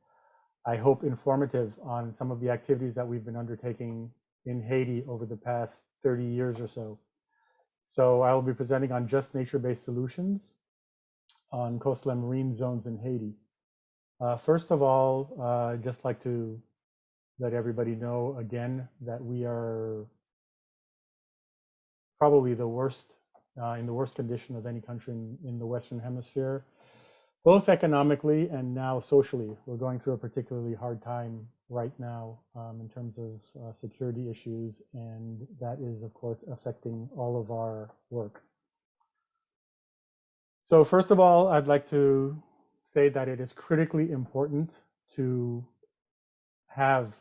I hope informative on some of the activities that we've been undertaking in Haiti over the past 30 years or so. So I will be presenting on just nature-based solutions on coastal and marine zones in Haiti. First of all, I'd just like to let everybody know again that we are probably the worst, in the worst condition of any country in the Western Hemisphere, both economically and now socially. We're going through a particularly hard time right now in terms of security issues, and that is, of course, affecting all of our work. So first of all, I'd like to say that it is critically important to have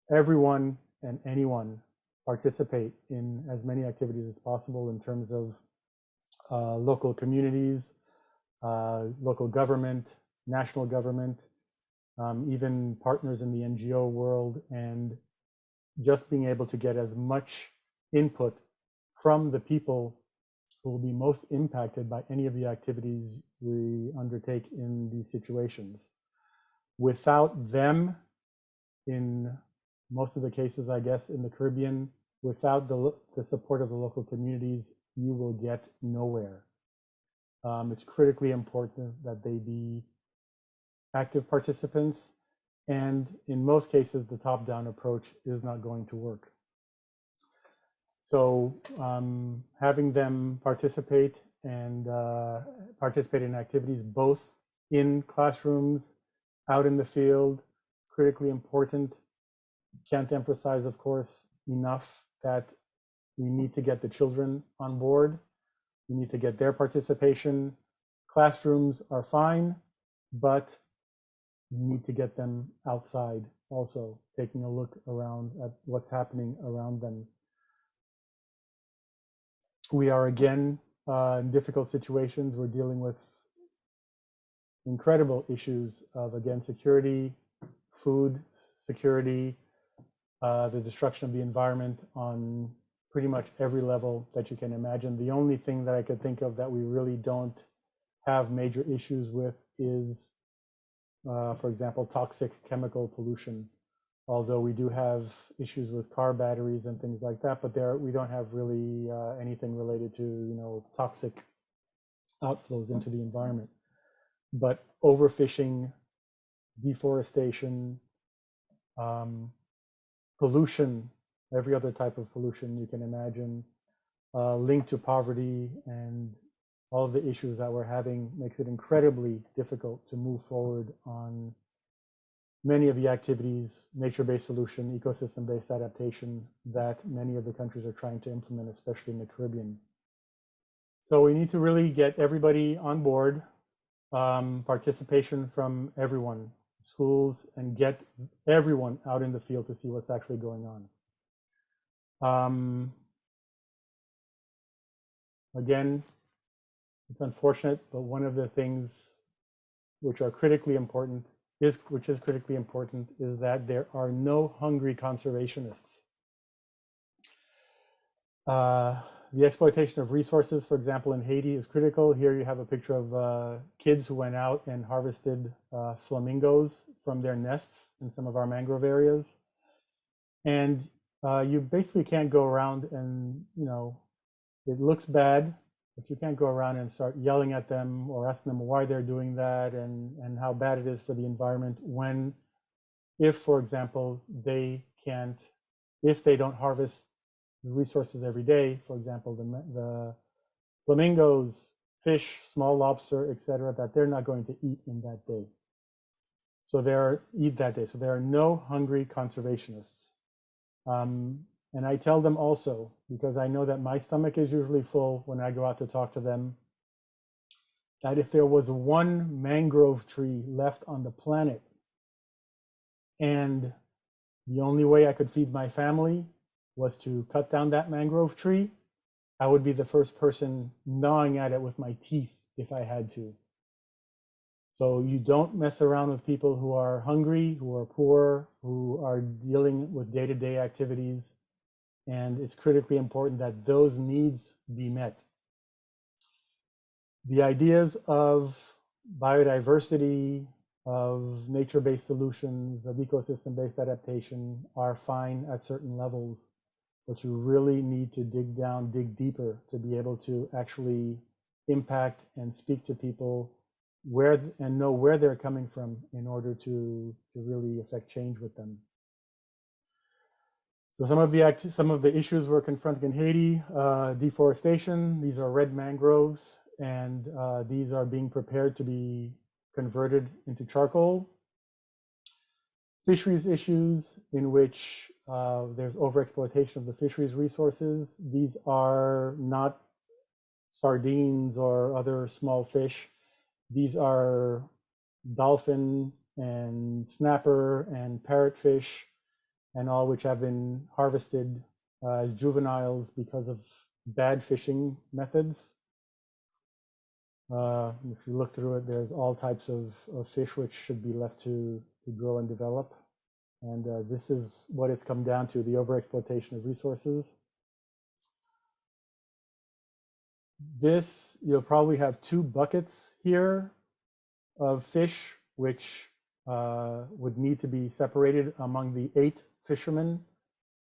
everyone and anyone participate in as many activities as possible in terms of local communities, local government, national government, even partners in the NGO world, and just being able to get as much input from the people who will be most impacted by any of the activities we undertake in these situations. Without them, in most of the cases, I guess, in the Caribbean, without the support of the local communities, you will get nowhere. It's critically important that they be active participants, and in most cases, the top-down approach is not going to work. So having them participate and participate in activities both in classrooms, out in the field, critically important. Can't emphasize, of course, enough that we need to get the children on board. We need to get their participation. Classrooms are fine, but we need to get them outside also, taking a look around at what's happening around them. We are again in difficult situations. We're dealing with incredible issues of, again, security, food security, the destruction of the environment on pretty much every level that you can imagine. The only thing that I could think of that we really don't have major issues with is, for example, toxic chemical pollution. Although we do have issues with car batteries and things like that, but we don't have really anything related to, toxic outflows into the environment. But overfishing, deforestation, pollution, every other type of pollution you can imagine, linked to poverty and all of the issues that we're having makes it incredibly difficult to move forward on many of the activities, nature-based solution, ecosystem-based adaptation that many of the countries are trying to implement, especially in the Caribbean. So we need to really get everybody on board, participation from everyone, schools, and get everyone out in the field to see what's actually going on. Again, it's unfortunate, but one of the things which is critically important is that there are no hungry conservationists. The exploitation of resources, for example, in Haiti is critical. Here you have a picture of kids who went out and harvested flamingos from their nests in some of our mangrove areas. And you basically can't go around and, it looks bad, but you can't go around and start yelling at them or asking them why they're doing that and how bad it is for the environment when, if, for example, if they don't harvest resources every day, for example, the flamingos, fish, small lobster, etc., that they're not going to eat in that day. So there are no hungry conservationists. And I tell them also, because I know that my stomach is usually full when I go out to talk to them, that if there was one mangrove tree left on the planet and the only way I could feed my family was to cut down that mangrove tree, I would be the first person gnawing at it with my teeth if I had to. So you don't mess around with people who are hungry, who are poor, who are dealing with day-to-day activities, and it's critically important that those needs be met. The ideas of biodiversity, of nature-based solutions, of ecosystem-based adaptation are fine at certain levels, but you really need to dig deeper to be able to actually impact and speak to people and know where they're coming from in order to really affect change with them. So some of the issues we're confronting in Haiti, deforestation. These are red mangroves, and these are being prepared to be converted into charcoal. Fisheries issues in which there's overexploitation of the fisheries resources. These are not sardines or other small fish. These are dolphin and snapper and parrotfish and all which have been harvested as juveniles because of bad fishing methods. If you look through it, there's all types of fish which should be left to grow and develop. And this is what it's come down to, the overexploitation of resources. This, you'll probably have two buckets here of fish which would need to be separated among the 8 fishermen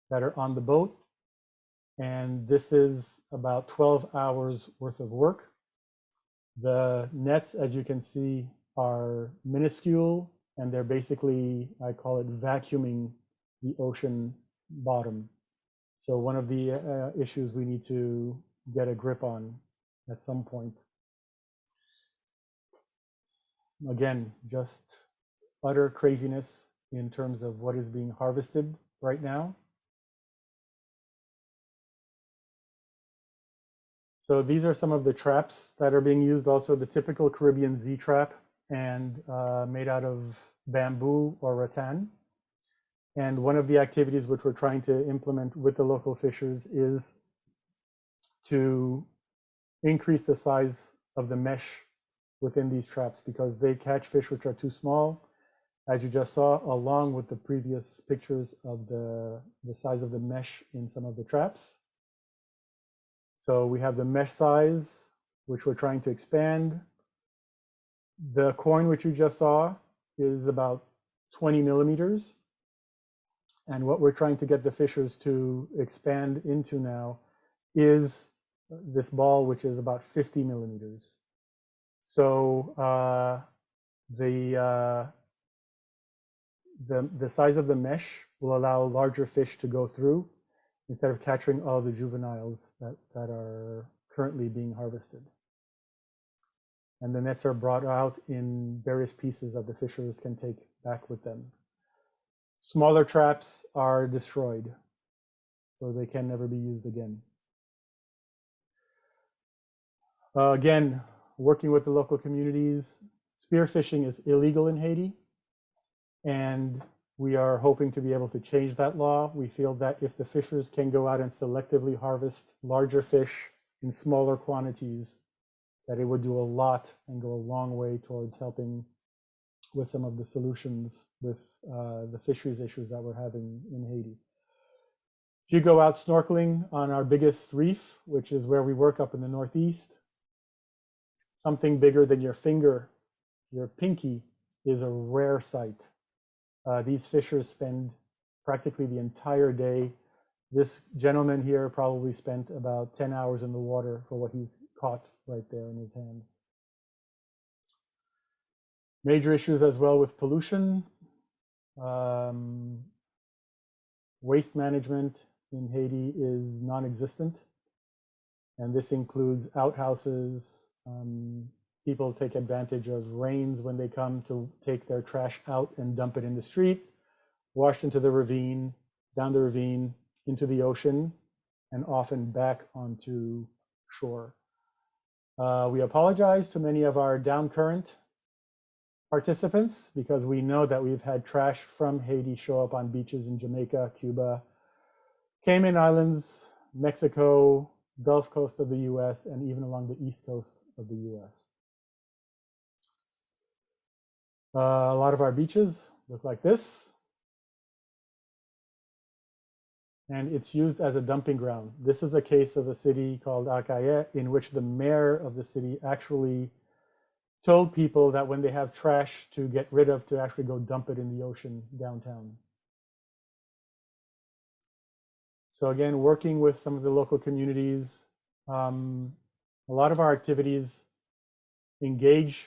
that are on the boat. And this is about 12 hours worth of work. The nets, as you can see, are minuscule, and they're basically, I call it vacuuming the ocean bottom. So one of the issues we need to get a grip on at some point. Again, just utter craziness in terms of what is being harvested right now. So these are some of the traps that are being used, also the typical Caribbean Z trap, and made out of bamboo or rattan. And one of the activities which we're trying to implement with the local fishers is to increase the size of the mesh within these traps, because they catch fish which are too small, as you just saw, along with the previous pictures of the size of the mesh in some of the traps. So we have the mesh size, which we're trying to expand. The coin which you just saw is about 20 millimeters. And what we're trying to get the fishers to expand into now is this ball, which is about 50 millimeters. So the size of the mesh will allow larger fish to go through instead of capturing all the juveniles that are currently being harvested. And the nets are brought out in various pieces that the fishers can take back with them. Smaller traps are destroyed, so they can never be used again. Again, working with the local communities, spearfishing is illegal in Haiti, and we are hoping to be able to change that law. We feel that if the fishers can go out and selectively harvest larger fish in smaller quantities, that it would do a lot and go a long way towards helping with some of the solutions with the fisheries issues that we're having in Haiti. If you go out snorkeling on our biggest reef, which is where we work up in the Northeast, something bigger than your finger, your pinky, is a rare sight. These fishers spend practically the entire day. This gentleman here probably spent about 10 hours in the water for what he's caught right there in his hand. Major issues as well with pollution. Waste management in Haiti is non-existent, and this includes outhouses. People take advantage of rains when they come to take their trash out and dump it in the street, washed into the ravine, down the ravine, into the ocean, and often back onto shore. We apologize to many of our down current participants because we know that we've had trash from Haiti show up on beaches in Jamaica, Cuba, Cayman Islands, Mexico, Gulf Coast of the US, and even along the East Coast of the US. A lot of our beaches look like this. And it's used as a dumping ground. This is a case of a city called IAF, in which the mayor of the city actually told people that when they have trash to get rid of, to actually go dump it in the ocean downtown. So again, working with some of the local communities, a lot of our activities engage,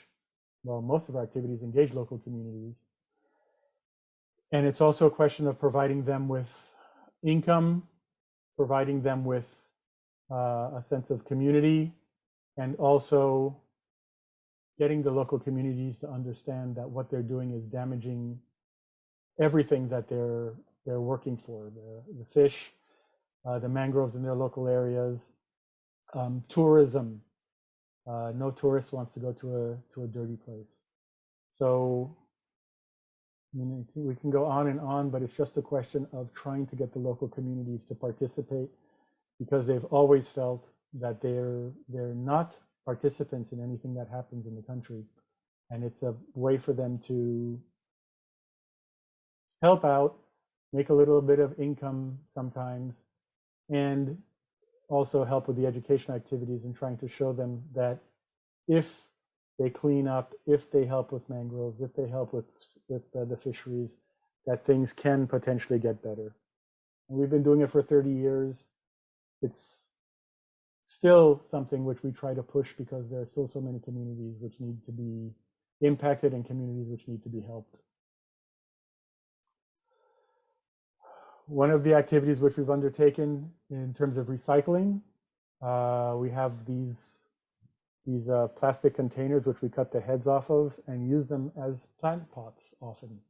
well, most of our activities engage local communities. And it's also a question of providing them with income, providing them with a sense of community, and also getting the local communities to understand that what they're doing is damaging everything that they're working for, the fish, the mangroves in their local areas, tourism. No tourist wants to go to a dirty place. So I mean, we can go on and on, but it's just a question of trying to get the local communities to participate, because they've always felt that they're not participants in anything that happens in the country. And it's a way for them to help out, make a little bit of income sometimes, and also help with the education activities and trying to show them that if they clean up, if they help with mangroves, if they help with the fisheries, that things can potentially get better. And we've been doing it for 30 years. It's still something which we try to push because there are still so many communities which need to be impacted and communities which need to be helped. One of the activities which we've undertaken in terms of recycling, we have these plastic containers which we cut the heads off of and use them as plant pots often.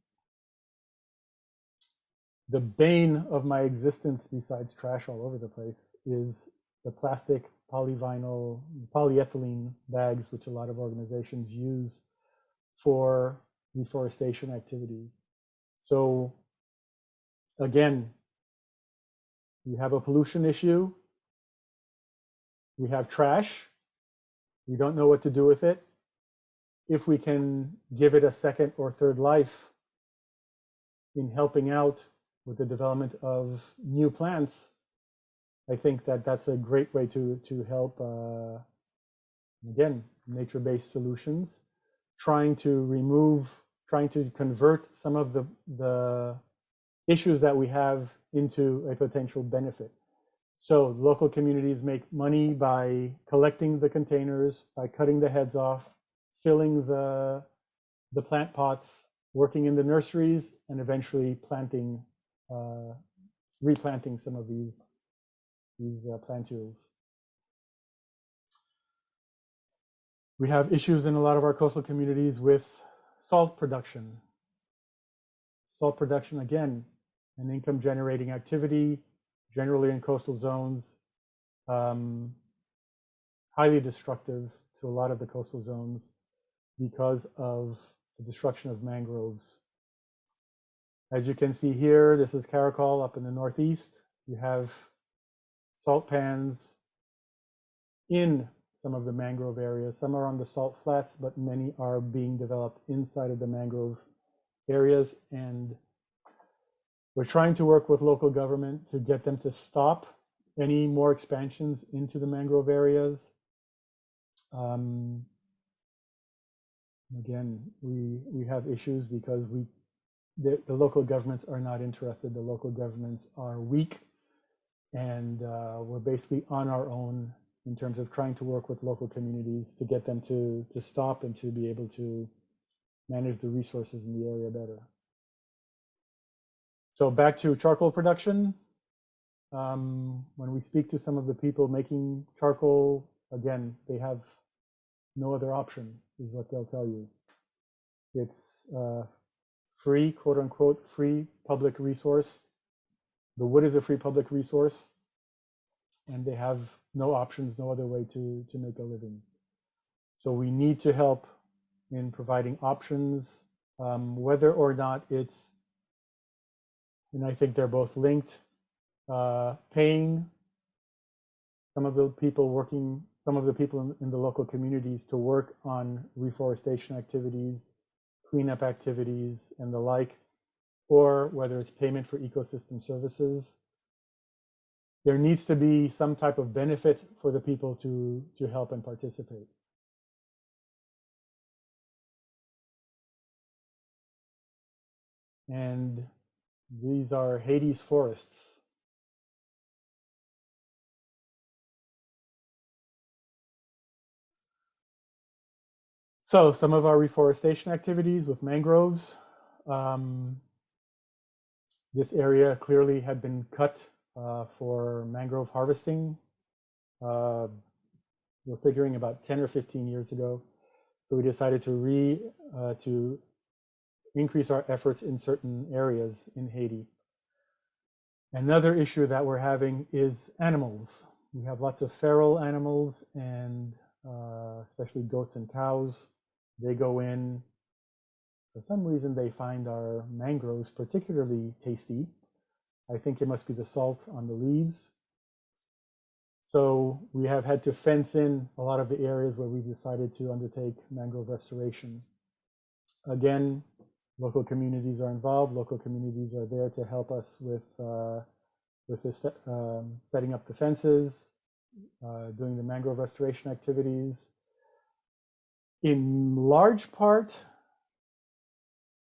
The bane of my existence, besides trash all over the place, is the plastic polyethylene bags which a lot of organizations use for reforestation activities. So again, we have a pollution issue, we have trash, we don't know what to do with it. If we can give it a second or third life in helping out with the development of new plants, I think that that's a great way to help, again, nature-based solutions, trying to convert some of the issues that we have into a potential benefit. So local communities make money by collecting the containers, by cutting the heads off, filling the plant pots, working in the nurseries, and eventually planting, replanting some of these plantules. We have issues in a lot of our coastal communities with salt production. Salt production, again, an income generating activity, generally in coastal zones, highly destructive to a lot of the coastal zones because of the destruction of mangroves. As you can see here, this is Caracol up in the Northeast. You have salt pans in some of the mangrove areas. Some are on the salt flats, but many are being developed inside of the mangrove areas. And we're trying to work with local government to get them to stop any more expansions into the mangrove areas. Again, we have issues because the local governments are not interested. The local governments are weak, and we're basically on our own in terms of trying to work with local communities to get them to stop and to be able to manage the resources in the area better. So back to charcoal production. When we speak to some of the people making charcoal, again, they have no other option, is what they'll tell you. It's free, quote unquote, free public resource. The wood is a free public resource, and they have no options, no other way to make a living. So we need to help in providing options, whether or not it's, and I think they're both linked, paying some of the people working, some of the people in the local communities to work on reforestation activities, cleanup activities, and the like, or whether it's payment for ecosystem services. There needs to be some type of benefit for the people to help and participate. And these are Haiti's forests. So some of our reforestation activities with mangroves. This area clearly had been cut for mangrove harvesting. We're figuring about 10 or 15 years ago. So we decided to increase our efforts in certain areas in Haiti. Another issue that we're having is animals. We have lots of feral animals, and especially goats and cows. They go in. For some reason, they find our mangroves particularly tasty. I think it must be the salt on the leaves. So we have had to fence in a lot of the areas where we decided to undertake mangrove restoration. Again, local communities are involved. Local communities are there to help us with this, setting up the fences, doing the mangrove restoration activities. In large part,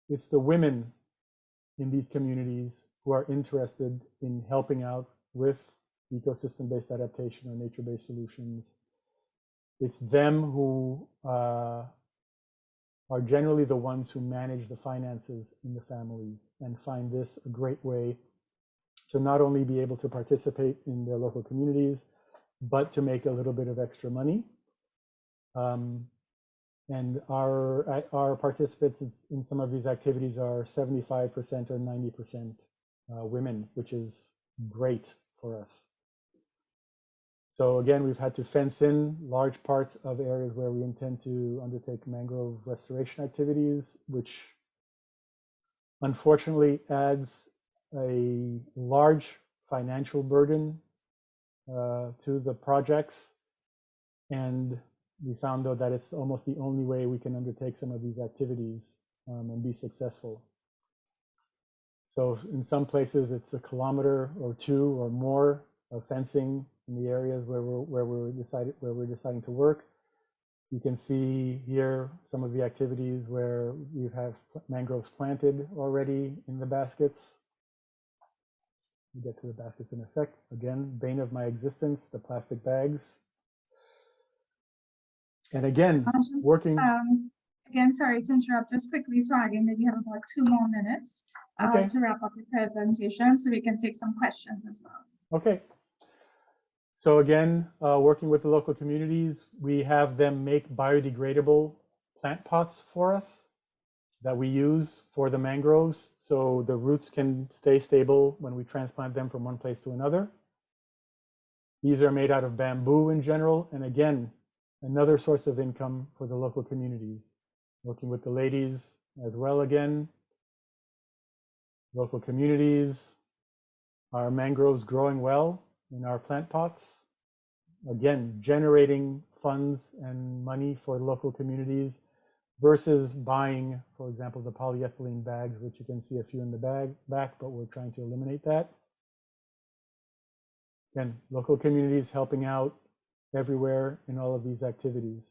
it's the women in these communities who are interested in helping out with ecosystem-based adaptation or nature-based solutions. It's them who are generally the ones who manage the finances in the families and find this a great way to not only be able to participate in their local communities, but to make a little bit of extra money. And our participants in some of these activities are 75% or 90% women, which is great for us. So again, we've had to fence in large parts of areas where we intend to undertake mangrove restoration activities, which unfortunately adds a large financial burden to the projects. And we found, though, that it's almost the only way we can undertake some of these activities and be successful. So in some places, it's 1 kilometer or 2 or more of fencing in the areas where we're deciding to work. You can see here some of the activities where we have mangroves planted already in the baskets. We'll get to the baskets in a sec. Again, bane of my existence, the plastic bags. And again, working. Again, sorry to interrupt, just quickly flagging that you have about 2 more minutes to wrap up your presentation, so we can take some questions as well. Okay. So again, working with the local communities, we have them make biodegradable plant pots for us that we use for the mangroves, so the roots can stay stable when we transplant them from one place to another. These are made out of bamboo in general, and again, another source of income for the local communities. Working with the ladies as well again. Local communities, our mangroves growing well in our plant pots. again, generating funds and money for local communities versus buying, for example, the polyethylene bags, which you can see a few in the back, but we're trying to eliminate that. Again, local communities helping out everywhere in all of these activities.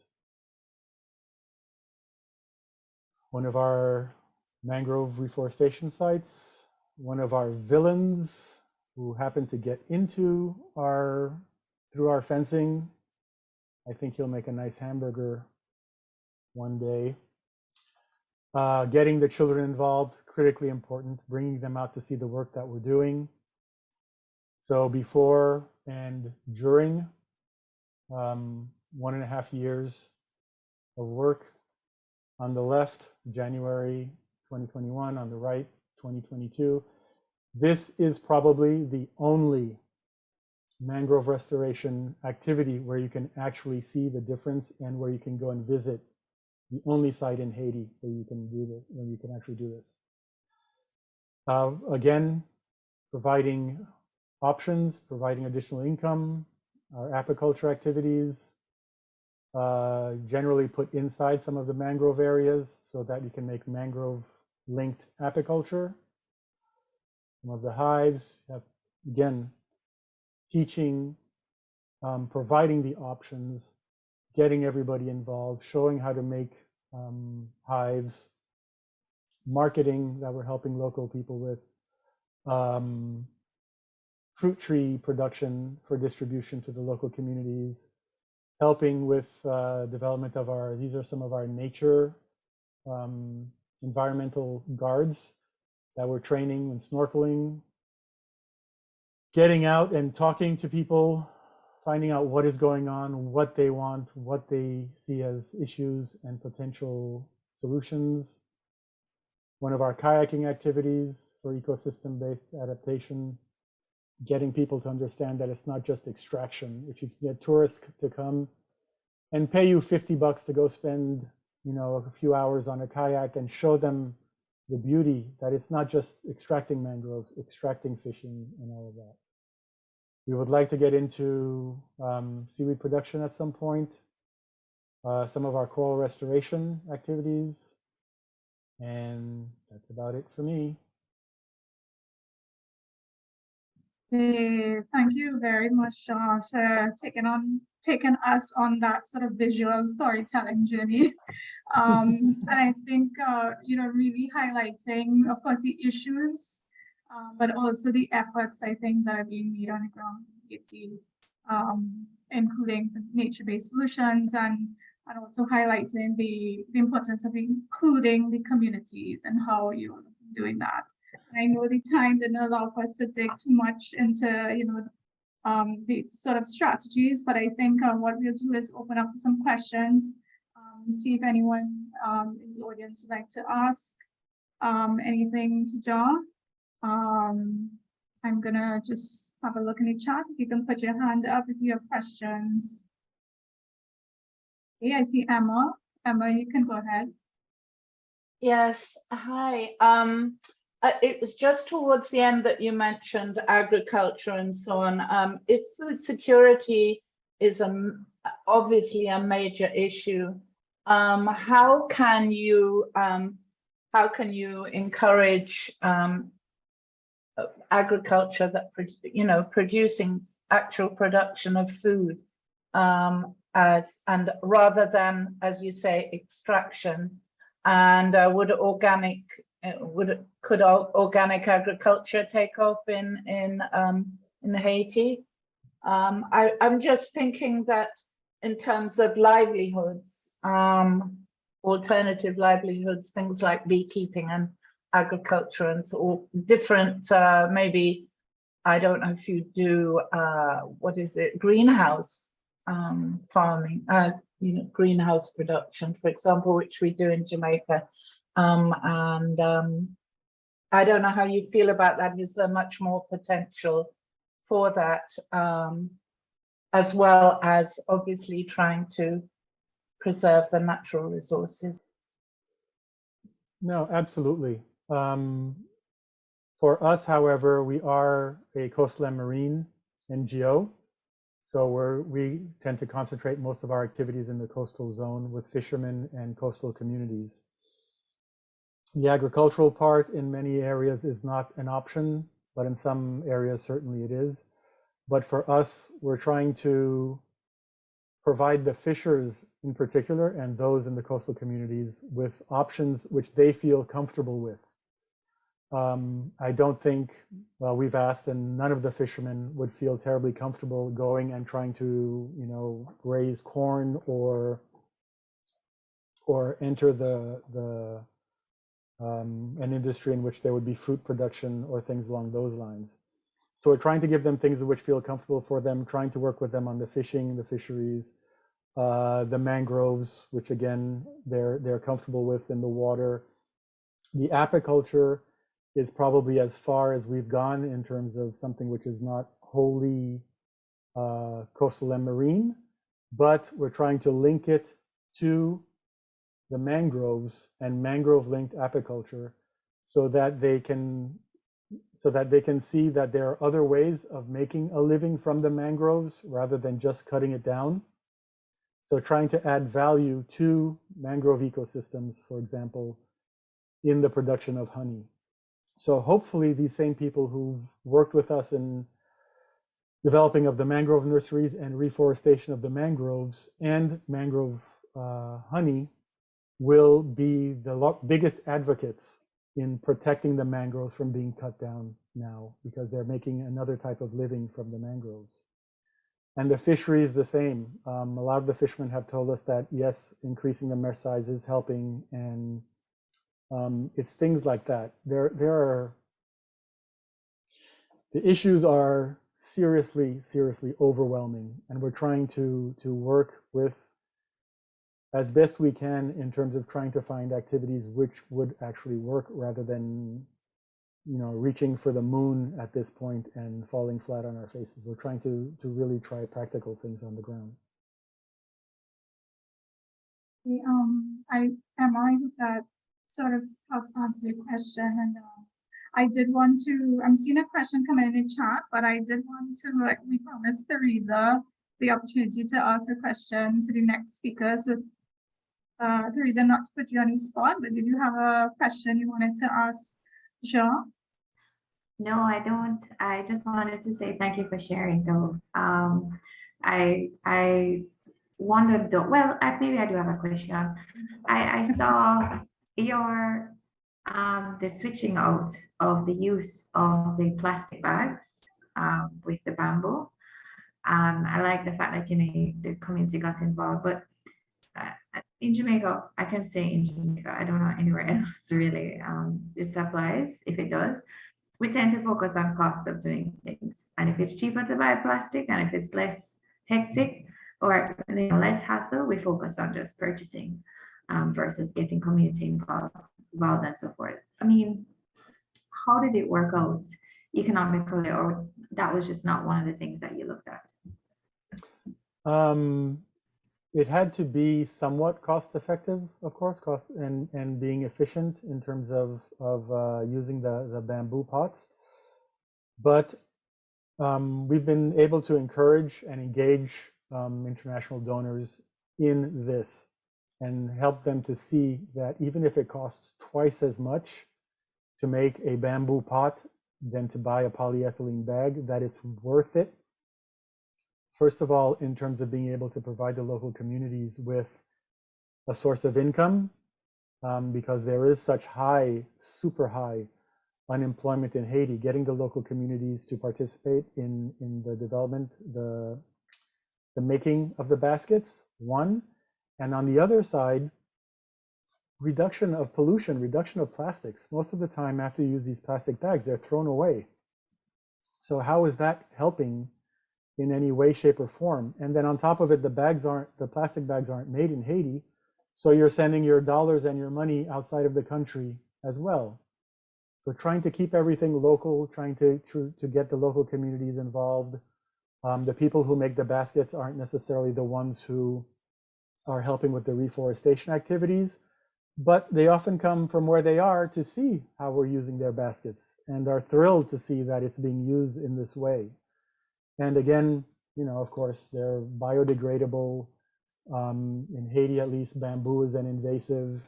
One of our mangrove reforestation sites, one of our villains who happened to get into through our fencing. I think he'll make a nice hamburger one day. Getting the children involved, critically important, bringing them out to see the work that we're doing. So before and during 1.5 years of work. On the left, January 2021, on the right, 2022. This is probably the only mangrove restoration activity where you can actually see the difference and where you can go and visit. The only site in Haiti where you can do this, where you can actually do this. Again, providing options, providing additional income, our apiculture activities, generally put inside some of the mangrove areas so that you can make mangrove linked apiculture. Some of the hives, again, teaching, providing the options, getting everybody involved, showing how to make hives, marketing that we're helping local people with, fruit tree production for distribution to the local communities, helping with development of these are some of our nature environmental guards that we're training and snorkeling, getting out and talking to people, finding out what is going on, what they want, what they see as issues and potential solutions. One of our kayaking activities for ecosystem-based adaptation, getting people to understand that it's not just extraction. If you can get tourists to come and pay you $50 to go spend, a few hours on a kayak and show them the beauty that it's not just extracting mangroves, extracting fishing and all of that. We would like to get into seaweed production at some point, some of our coral restoration activities, and that's about it for me. Thank you very much, Josh, for taking us on that sort of visual storytelling journey. And I think, really highlighting, of course, the issues, but also the efforts, I think, that are being made on the ground in Haiti, including nature-based solutions and also highlighting the importance of including the communities and how you're doing that. I know the time didn't allow us to dig too much into, the sort of strategies, but I think what we'll do is open up some questions, see if anyone in the audience would like to ask anything to John. I'm gonna just have a look in the chat. If you can put your hand up if you have questions. Okay, I see Emma. Emma, you can go ahead. Yes, hi. It was just towards the end that you mentioned agriculture and so on. If food security is obviously a major issue, how can you encourage agriculture that producing actual production of food and rather than, as you say, extraction? And could organic agriculture take off in Haiti? I'm just thinking that in terms of livelihoods, alternative livelihoods, things like beekeeping and agriculture and so different, maybe, I don't know if you do, greenhouse farming, greenhouse production, for example, which we do in Jamaica. I don't know how you feel about that. Is there much more potential for that, as well as obviously trying to preserve the natural resources? No, absolutely. For us, however, we are a coastal and marine NGO. So we tend to concentrate most of our activities in the coastal zone with fishermen and coastal communities. The agricultural part in many areas is not an option, but in some areas certainly it is. But for us, we're trying to provide the fishers in particular and those in the coastal communities with options which they feel comfortable with. I don't think, well, we've asked and none of the fishermen would feel terribly comfortable going and trying to, you know, raise corn or enter an industry in which there would be fruit production or things along those lines. So we're trying to give them things which feel comfortable for them, trying to work with them on the fishing, the fisheries, the mangroves, which again, they're comfortable with in the water. The apiculture is probably as far as we've gone in terms of something which is not wholly coastal and marine, but we're trying to link it to the mangroves and mangrove-linked apiculture so that they can see that there are other ways of making a living from the mangroves rather than just cutting it down. So trying to add value to mangrove ecosystems, for example, in the production of honey. So hopefully these same people who've worked with us in developing of the mangrove nurseries and reforestation of the mangroves and mangrove honey will be the biggest advocates in protecting the mangroves from being cut down now, because they're making another type of living from the mangroves. And the fishery is the same. A lot of the fishermen have told us that, yes, increasing the mesh size is helping, and it's things like that. The issues are seriously overwhelming, and we're trying to work with as best we can in terms of trying to find activities which would actually work rather than, you know, reaching for the moon at this point and falling flat on our faces. We're trying to really try practical things on the ground. I that sort of helps answer your question, and I did want to. I'm seeing a question come in the chat, but I did want to, like, we promised Theresa the opportunity to ask a question to the next speaker. So, Theresa, not to put you on the spot, but did you have a question you wanted to ask Jean? No, I don't. I just wanted to say thank you for sharing, though. I wondered, though, well, maybe I do have a question. I saw your the switching out of the use of the plastic bags with the bamboo. I like the fact that, you know, the community got involved, but in Jamaica, I can say in Jamaica, I don't know anywhere else really, this applies. If it does, we tend to focus on cost of doing things. And if it's cheaper to buy plastic and if it's less hectic or, you know, less hassle, we focus on just purchasing versus getting community involved and so forth. I mean, how did it work out economically, or that was just not one of the things that you looked at? It had to be somewhat cost effective, of course, and being efficient in terms of using the bamboo pots. But we've been able to encourage and engage international donors in this and help them to see that even if it costs twice as much to make a bamboo pot than to buy a polyethylene bag, that it's worth it. First of all, in terms of being able to provide the local communities with a source of income, because there is such high, super high unemployment in Haiti, getting the local communities to participate in the development, the making of the baskets, one. And on the other side, reduction of pollution, reduction of plastics. Most of the time after you use these plastic bags, they're thrown away. So how is that helping in any way, shape, or form? And then on top of it, the plastic bags aren't made in Haiti, so you're sending your dollars and your money outside of the country as well. So trying to keep everything local, trying to get the local communities involved. The people who make the baskets aren't necessarily the ones who are helping with the reforestation activities, but they often come from where they are to see how we're using their baskets and are thrilled to see that it's being used in this way. And again, you know, of course, they're biodegradable. In Haiti, at least, bamboo is an invasive.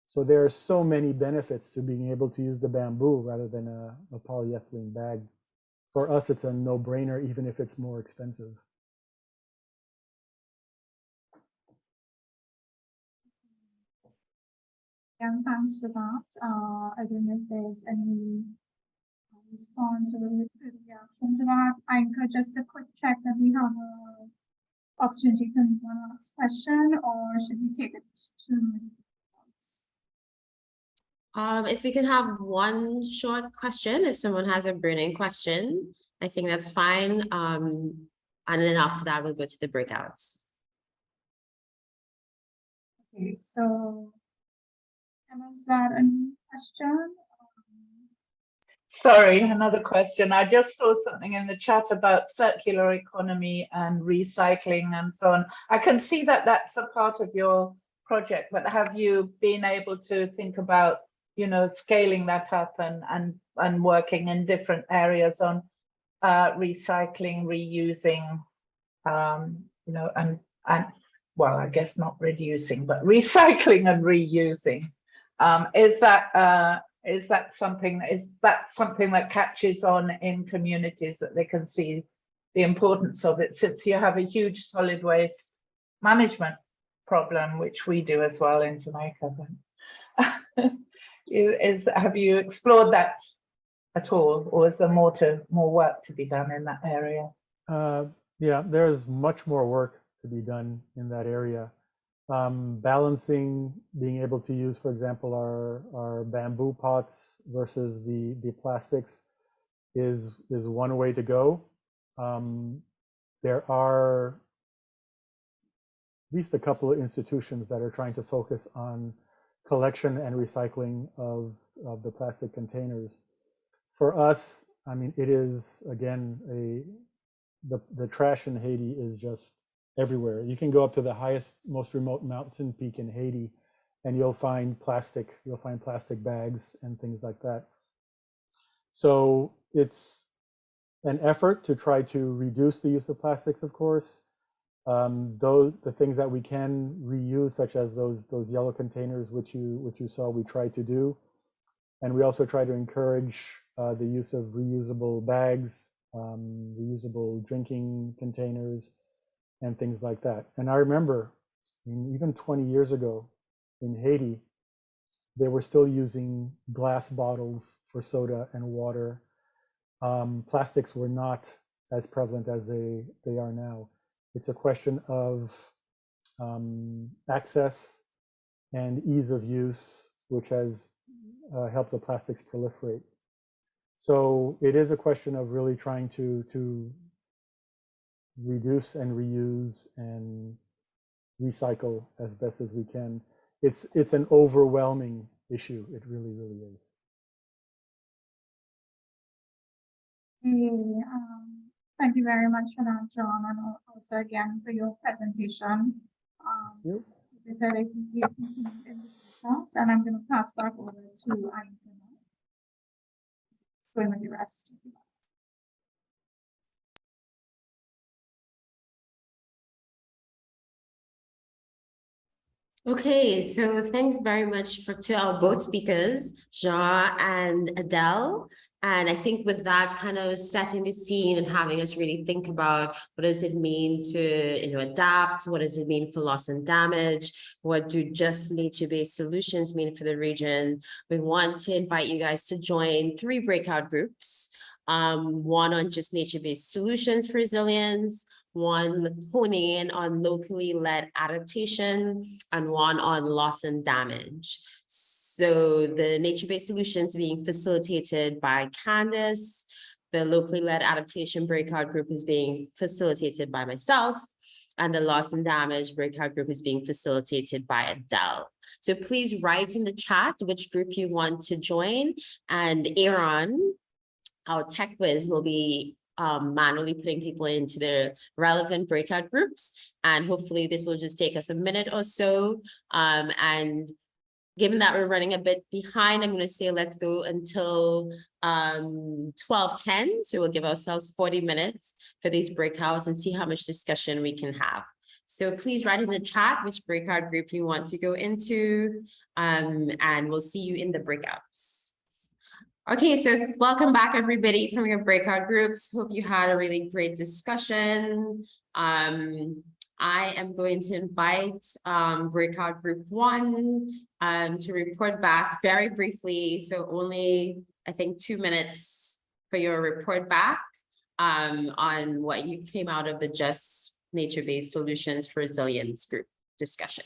So there are so many benefits to being able to use the bamboo rather than a polyethylene bag. For us, it's a no-brainer, even if it's more expensive. And thanks for that. I don't know if there's any response or reaction to that. I encourage just a quick check that we have an opportunity for one last question, or should we take it to? If we can have one short question, if someone has a burning question, I think that's fine. And then after that, we'll go to the breakouts. Okay, so is that a new question? Sorry, another question. I just saw something in the chat about circular economy and recycling and so on. I can see that that's a part of your project, but have you been able to think about, you know, scaling that up and working in different areas on recycling, reusing, you know, and well, I guess not reducing, but recycling and reusing. Is that something that catches on in communities, that they can see the importance of it, since you have a huge solid waste management problem, which we do as well in Jamaica? Have you explored that at all, or is there more work to be done in that area? Yeah, there's much more work to be done in that area. Balancing, being able to use, for example, our bamboo pots versus the plastics is one way to go. There are at least a couple of institutions that are trying to focus on collection and recycling of the plastic containers. For us, I mean, it is, again, the trash in Haiti is just everywhere. You can go up to the highest, most remote mountain peak in Haiti, and you'll find plastic bags and things like that. So it's an effort to try to reduce the use of plastics, of course. The things that we can reuse, such as those yellow containers which you saw, we try to do. And we also try to encourage the use of reusable bags, reusable drinking containers, and things like that. And I remember, even 20 years ago in Haiti, they were still using glass bottles for soda and water. Plastics were not as prevalent as they are now. It's a question of access and ease of use, which has helped the plastics proliferate. So it is a question of really trying to reduce and reuse and recycle as best as we can. It's an overwhelming issue. It really, really is. Thank you very much for that, John, and also again for your presentation. Like I said, I think we continue in the details, and I'm going to pass back over to Anna going with the rest. Okay, so thanks very much to our both speakers, Jean and Adele. And I think with that kind of setting the scene and having us really think about what does it mean to adapt, what does it mean for loss and damage, what do just nature-based solutions mean for the region, we want to invite you guys to join 3 breakout groups. One on just nature-based solutions for resilience, one honing in on locally led adaptation, and one on loss and damage. So the nature-based solutions being facilitated by Candace, the locally led adaptation breakout group is being facilitated by myself, and the loss and damage breakout group is being facilitated by Adele. So please write in the chat which group you want to join, and Aaron, our tech whiz, will be manually putting people into the relevant breakout groups. And hopefully this will just take us a minute or so. And given that we're running a bit behind, I'm going to say let's go until 12:10. So we'll give ourselves 40 minutes for these breakouts and see how much discussion we can have. So please write in the chat which breakout group you want to go into, and we'll see you in the breakouts. Okay, so welcome back everybody from your breakout groups. Hope you had a really great discussion. I am going to invite breakout group 1 to report back very briefly. So only, I think, 2 minutes for your report back on what you came out of the Just Nature-Based Solutions for Resilience group discussion.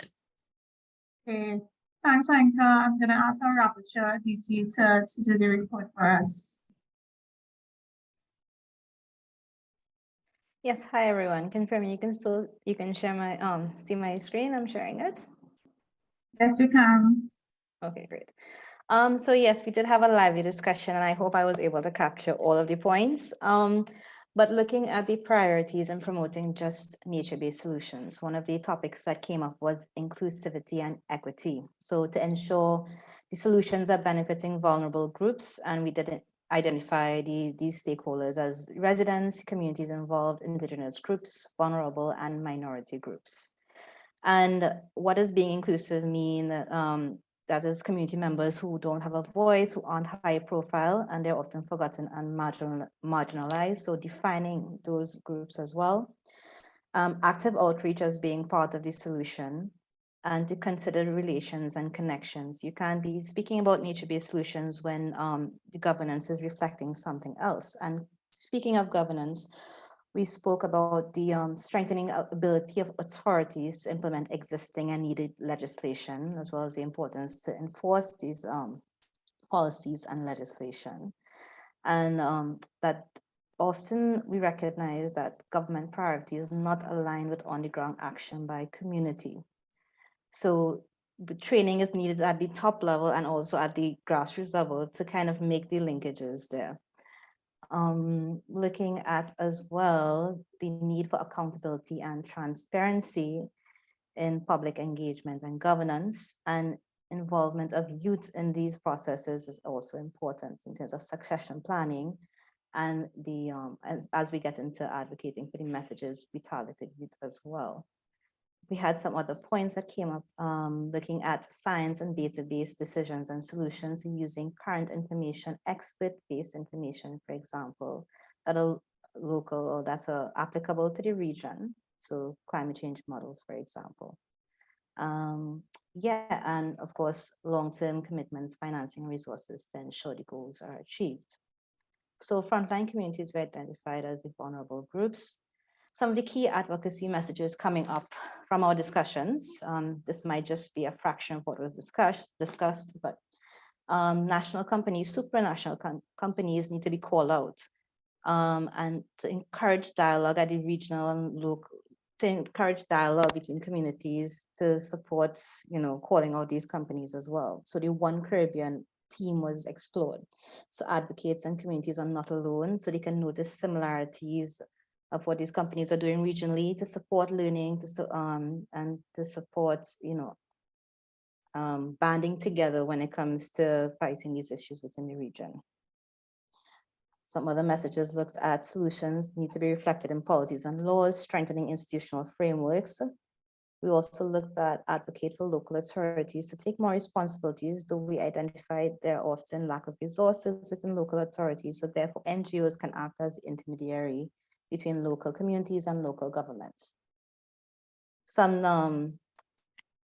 Thanks, Anka. I'm going to ask our rapporteur, DT, to do the report for us. Yes, hi everyone. Confirm you can share my see my screen. I'm sharing it. Yes, you can. Okay, great. So yes, we did have a lively discussion and I hope I was able to capture all of the points. But looking at the priorities and promoting just nature-based solutions, one of the topics that came up was inclusivity and equity. So to ensure the solutions are benefiting vulnerable groups, and we did identify these stakeholders as residents, communities involved, indigenous groups, vulnerable and minority groups. And what does being inclusive mean? That is community members who don't have a voice, who aren't high profile, and they're often forgotten and marginalized. So defining those groups as well. Active outreach as being part of the solution, and to consider relations and connections. You can't be speaking about nature-based solutions when the governance is reflecting something else. And speaking of governance, we spoke about the strengthening ability of authorities to implement existing and needed legislation, as well as the importance to enforce these policies and legislation. And that often we recognize that government priority is not aligned with on-the-ground action by community. So training is needed at the top level and also at the grassroots level to kind of make the linkages there. Looking at as well the need for accountability and transparency in public engagement and governance, and involvement of youth in these processes is also important in terms of succession planning, and the as we get into advocating for the messages, we targeted youth as well. We had some other points that came up, looking at science and data-based decisions and solutions using current information, expert-based information, for example, that are local or that's applicable to the region. So climate change models, for example. Yeah, and of course, long-term commitments, financing resources to ensure the goals are achieved. So frontline communities were identified as the vulnerable groups. Some of the key advocacy messages coming up from our discussions, this might just be a fraction of what was discussed, but national companies, supranational companies need to be called out, and to encourage dialogue at the regional and local, to encourage dialogue between communities to support, calling out these companies as well. So the One Caribbean team was explored. So advocates and communities are not alone, so they can notice similarities of what these companies are doing regionally to support learning, and to support, banding together when it comes to fighting these issues within the region. Some other messages looked at solutions need to be reflected in policies and laws, strengthening institutional frameworks. We also looked at advocate for local authorities to take more responsibilities, though we identified there are often lack of resources within local authorities. So therefore NGOs can act as intermediary between local communities and local governments. Some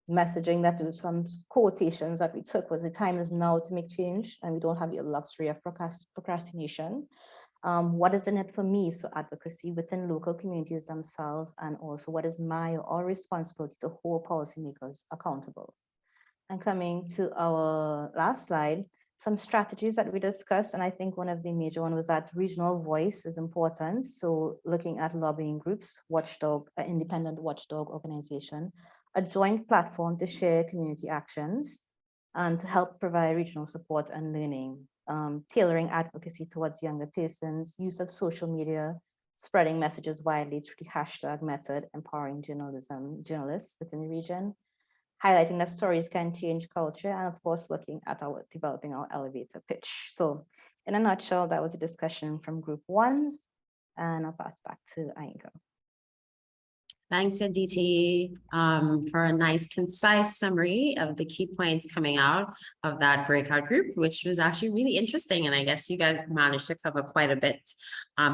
messaging that do some quotations that we took was the time is now to make change, and we don't have the luxury of procrastination. What is in it for me? So advocacy within local communities themselves, and also what is my or our responsibility to hold policymakers accountable. And coming to our last slide, some strategies that we discussed, and I think one of the major one was that regional voice is important. So looking at lobbying groups, watchdog, independent watchdog organization, a joint platform to share community actions and to help provide regional support and learning, tailoring advocacy towards younger persons, use of social media, spreading messages widely through the hashtag method, empowering journalists within the region, highlighting that stories can change culture, and of course, looking at our developing our elevator pitch. So in a nutshell, that was a discussion from group 1, and I'll pass back to Ainka. Thanks, Aditi, for a nice, concise summary of the key points coming out of that breakout group, which was actually really interesting. And I guess you guys managed to cover quite a bit.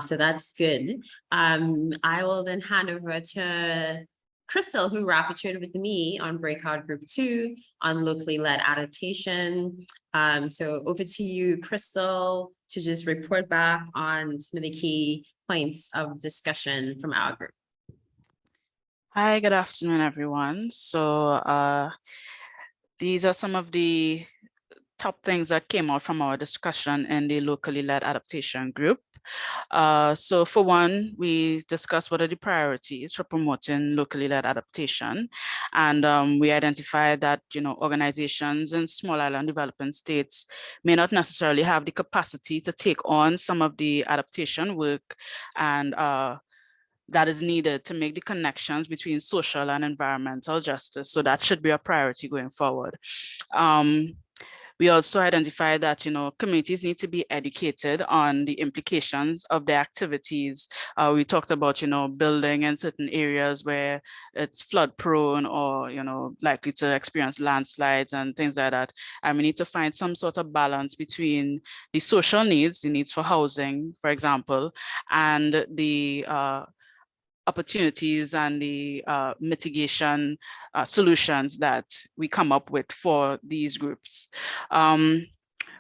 So that's good. I will then hand over to Crystal, who rapporteured with me on breakout group 2 on locally led adaptation. So over to you, Crystal, to just report back on some of the key points of discussion from our group. Hi, good afternoon, everyone. So these are some of the top things that came out from our discussion in the locally led adaptation group. So for one, we discussed what are the priorities for promoting locally led adaptation. And we identified that, organizations in small island developing states may not necessarily have the capacity to take on some of the adaptation work and that is needed to make the connections between social and environmental justice. So that should be a priority going forward. We also identified that, communities need to be educated on the implications of their activities. We talked about, building in certain areas where it's flood prone or, likely to experience landslides and things like that. And we need to find some sort of balance between the social needs, the needs for housing, for example, and the opportunities and the mitigation solutions that we come up with for these groups.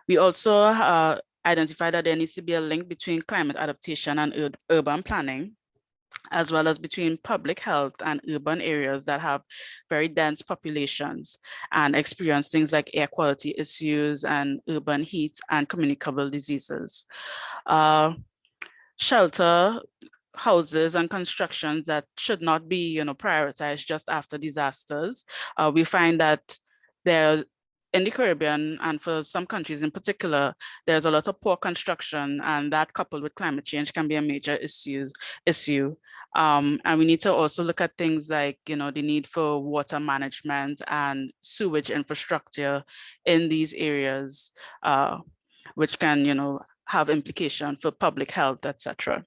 We also identified that there needs to be a link between climate adaptation and urban planning, as well as between public health and urban areas that have very dense populations and experience things like air quality issues and urban heat and communicable diseases. Shelter, houses and constructions that should not be, prioritized just after disasters. We find that there, in the Caribbean and for some countries in particular, there's a lot of poor construction, and that coupled with climate change can be a major issue. And we need to also look at things like, the need for water management and sewage infrastructure in these areas, which can, have implication for public health, etc.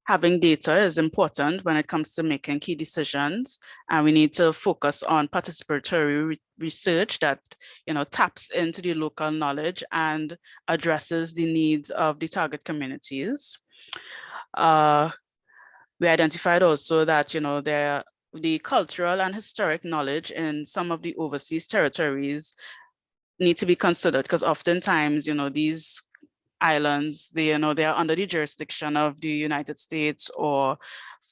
Having data is important when it comes to making key decisions, and we need to focus on participatory research that taps into the local knowledge and addresses the needs of the target communities. We identified also that the cultural and historic knowledge in some of the overseas territories need to be considered, because oftentimes these islands, they are under the jurisdiction of the United States or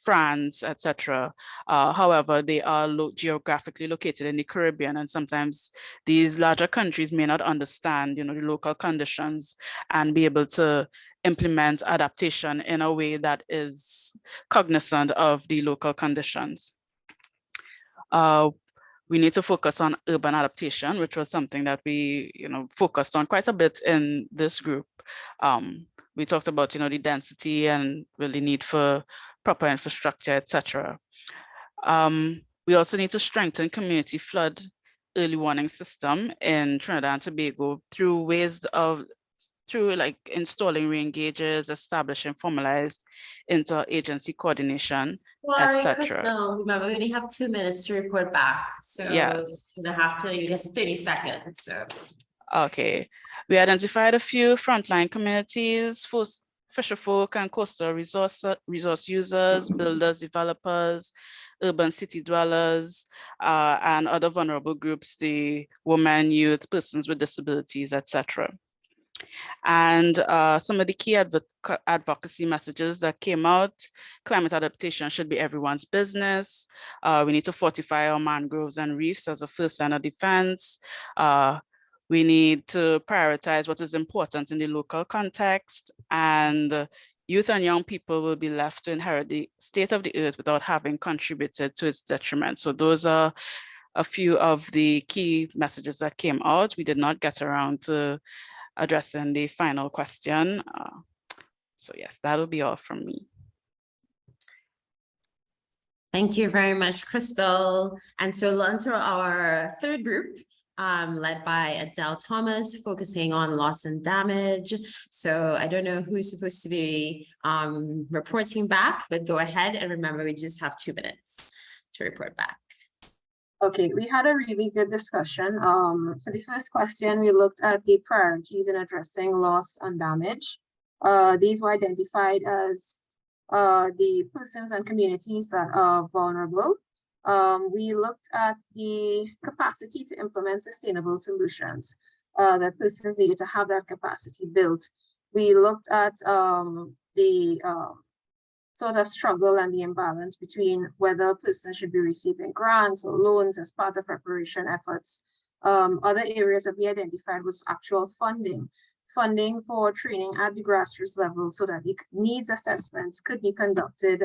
France, etc. However, they are geographically located in the Caribbean, and sometimes these larger countries may not understand, the local conditions and be able to implement adaptation in a way that is cognizant of the local conditions. We need to focus on urban adaptation, which was something that we, focused on quite a bit in this group. We talked about, the density and really need for proper infrastructure, etc. We also need to strengthen community flood early warning system in Trinidad and Tobago through like installing re-engages, establishing formalized interagency coordination, etc. So remember, we only have 2 minutes to report back. So yes. you have to just 30 seconds. So okay. We identified a few frontline communities, fisherfolk and coastal resource users, builders, developers, urban city dwellers, and other vulnerable groups, the women, youth, persons with disabilities, etc. And some of the key advocacy messages that came out: climate adaptation should be everyone's business. We need to fortify our mangroves and reefs as a first line of defense. We need to prioritize what is important in the local context, and youth and young people will be left to inherit the state of the earth without having contributed to its detriment. So those are a few of the key messages that came out. We did not get around to addressing the final question. So yes, that'll be all from me. Thank you very much, Crystal. And so on to our third group, led by Adele Thomas, focusing on loss and damage. So I don't know who's supposed to be reporting back, but go ahead and remember we just have 2 minutes to report back. Okay, we had a really good discussion. For the first question, we looked at the priorities in addressing loss and damage. These were identified as the persons and communities that are vulnerable. We looked at the capacity to implement sustainable solutions, that persons needed to have that capacity built. We looked at the sort of struggle and the imbalance between whether a person should be receiving grants or loans as part of preparation efforts. Other areas that we identified was actual funding for training at the grassroots level so that the needs assessments could be conducted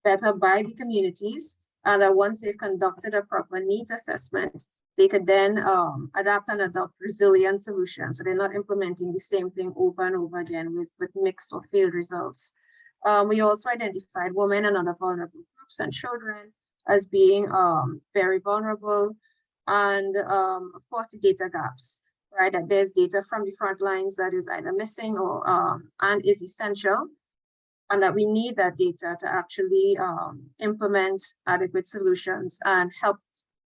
better by the communities, and that once they've conducted a proper needs assessment, they could then adapt and adopt resilient solutions. So they're not implementing the same thing over and over again with mixed or failed results. We also identified women and other vulnerable groups and children as being very vulnerable. And of course, the data gaps, right? That there's data from the front lines that is either missing or and is essential, and that we need that data to actually implement adequate solutions and help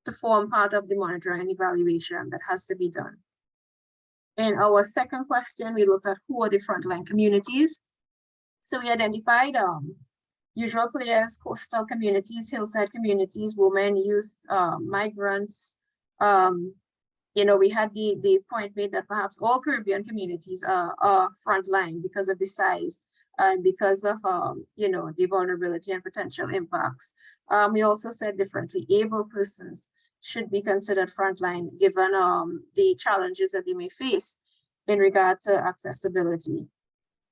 to form part of the monitoring and evaluation that has to be done. In our second question, we looked at who are the frontline communities. So we identified usual players, coastal communities, hillside communities, women, youth, migrants. You know, we had the point made that perhaps all Caribbean communities are frontline because of the size and because of, you know, the vulnerability and potential impacts. We also said differently, able persons should be considered frontline given the challenges that they may face in regard to accessibility.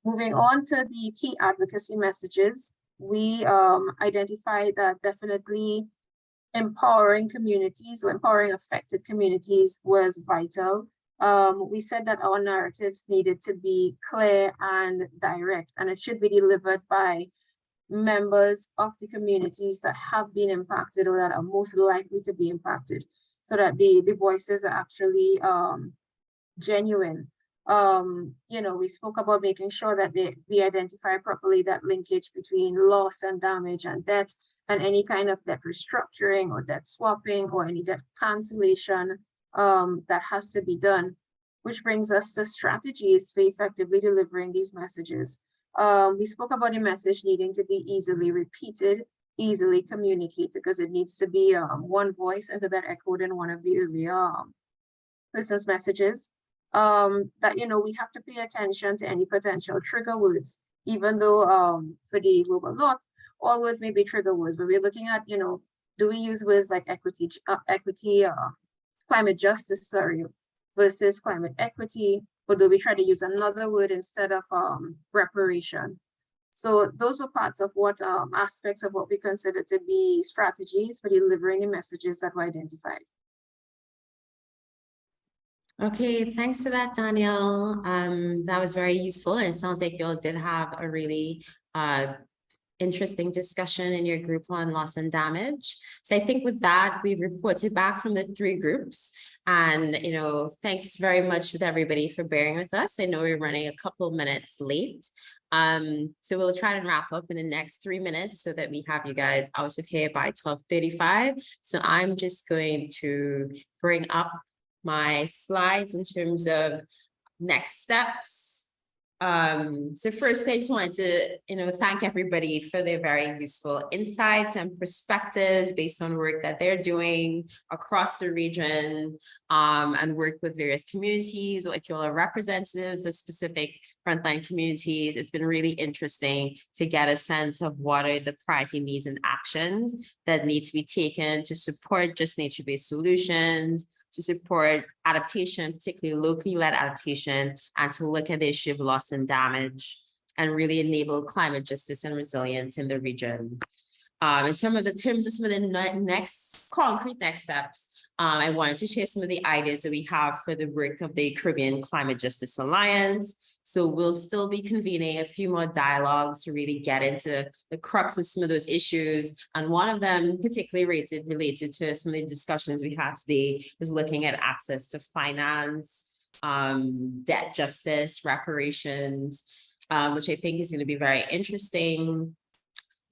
Moving on to the key advocacy messages, we identified that definitely empowering communities or empowering affected communities was vital. We said that our narratives needed to be clear and direct, and it should be delivered by members of the communities that have been impacted or that are most likely to be impacted, so that the voices are actually genuine. You know, we spoke about making sure that we identify properly that linkage between loss and damage and debt, and any kind of debt restructuring or debt swapping or any debt cancellation that has to be done, which brings us to strategies for effectively delivering these messages. We spoke about the message needing to be easily repeated, easily communicated, because it needs to be one voice, and that echoed in one of the earlier business messages. That, you know, we have to pay attention to any potential trigger words, even though for the global north, all words may be trigger words, but we're looking at, you know, do we use words like climate justice, sorry, versus climate equity, or do we try to use another word instead of reparation? So those were parts of what aspects of what we consider to be strategies for delivering the messages that were identified. Okay, thanks for that, Danielle. That was very useful. And it sounds like you all did have a really interesting discussion in your group on loss and damage. So I think with that, we've reported back from the 3 groups. And, you know, thanks very much with everybody for bearing with us. I know we're running a couple minutes late. So we'll try and wrap up in the next 3 minutes so that we have you guys out of here by 12:35. So I'm just going to bring up my slides in terms of next steps. So first, I just wanted to, you know, thank everybody for their very useful insights and perspectives based on work that they're doing across the region, and work with various communities, or if you all are representatives of specific frontline communities. It's been really interesting to get a sense of what are the priority needs and actions that need to be taken to support just nature-based solutions, to support adaptation, particularly locally led adaptation, and to look at the issue of loss and damage and really enable climate justice and resilience in the region. In terms of some of the next concrete next steps, I wanted to share some of the ideas that we have for the work of the Caribbean Climate Justice Alliance. So we'll still be convening a few more dialogues to really get into the crux of some of those issues. And one of them particularly related to some of the discussions we had today is looking at access to finance, debt justice, reparations, which I think is going to be very interesting.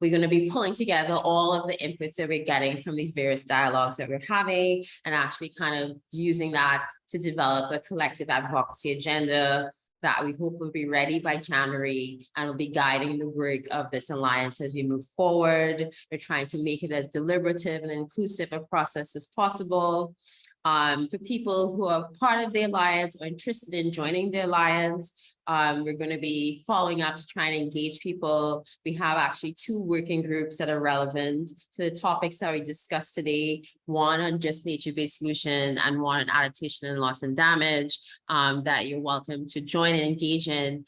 We're going to be pulling together all of the inputs that we're getting from these various dialogues that we're having and actually kind of using that to develop a collective advocacy agenda that we hope will be ready by January and will be guiding the work of this alliance as we move forward. We're trying to make it as deliberative and inclusive a process as possible. For people who are part of the alliance or interested in joining the alliance, we're going to be following up to try and engage people. We have actually 2 working groups that are relevant to the topics that we discussed today, one on just nature-based solution and one on adaptation and loss and damage, that you're welcome to join and engage in.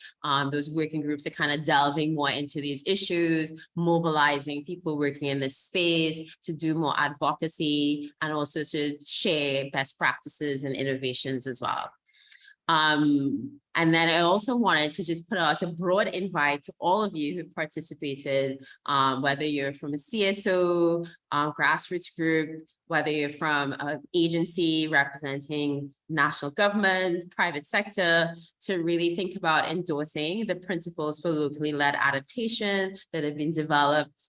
Those working groups are kind of delving more into these issues, mobilizing people working in this space to do more advocacy and also to share best practices and innovations as well. And then I also wanted to just put out a broad invite to all of you who participated, whether you're from a CSO, grassroots group, whether you're from an agency representing national government, private sector, to really think about endorsing the principles for locally led adaptation that have been developed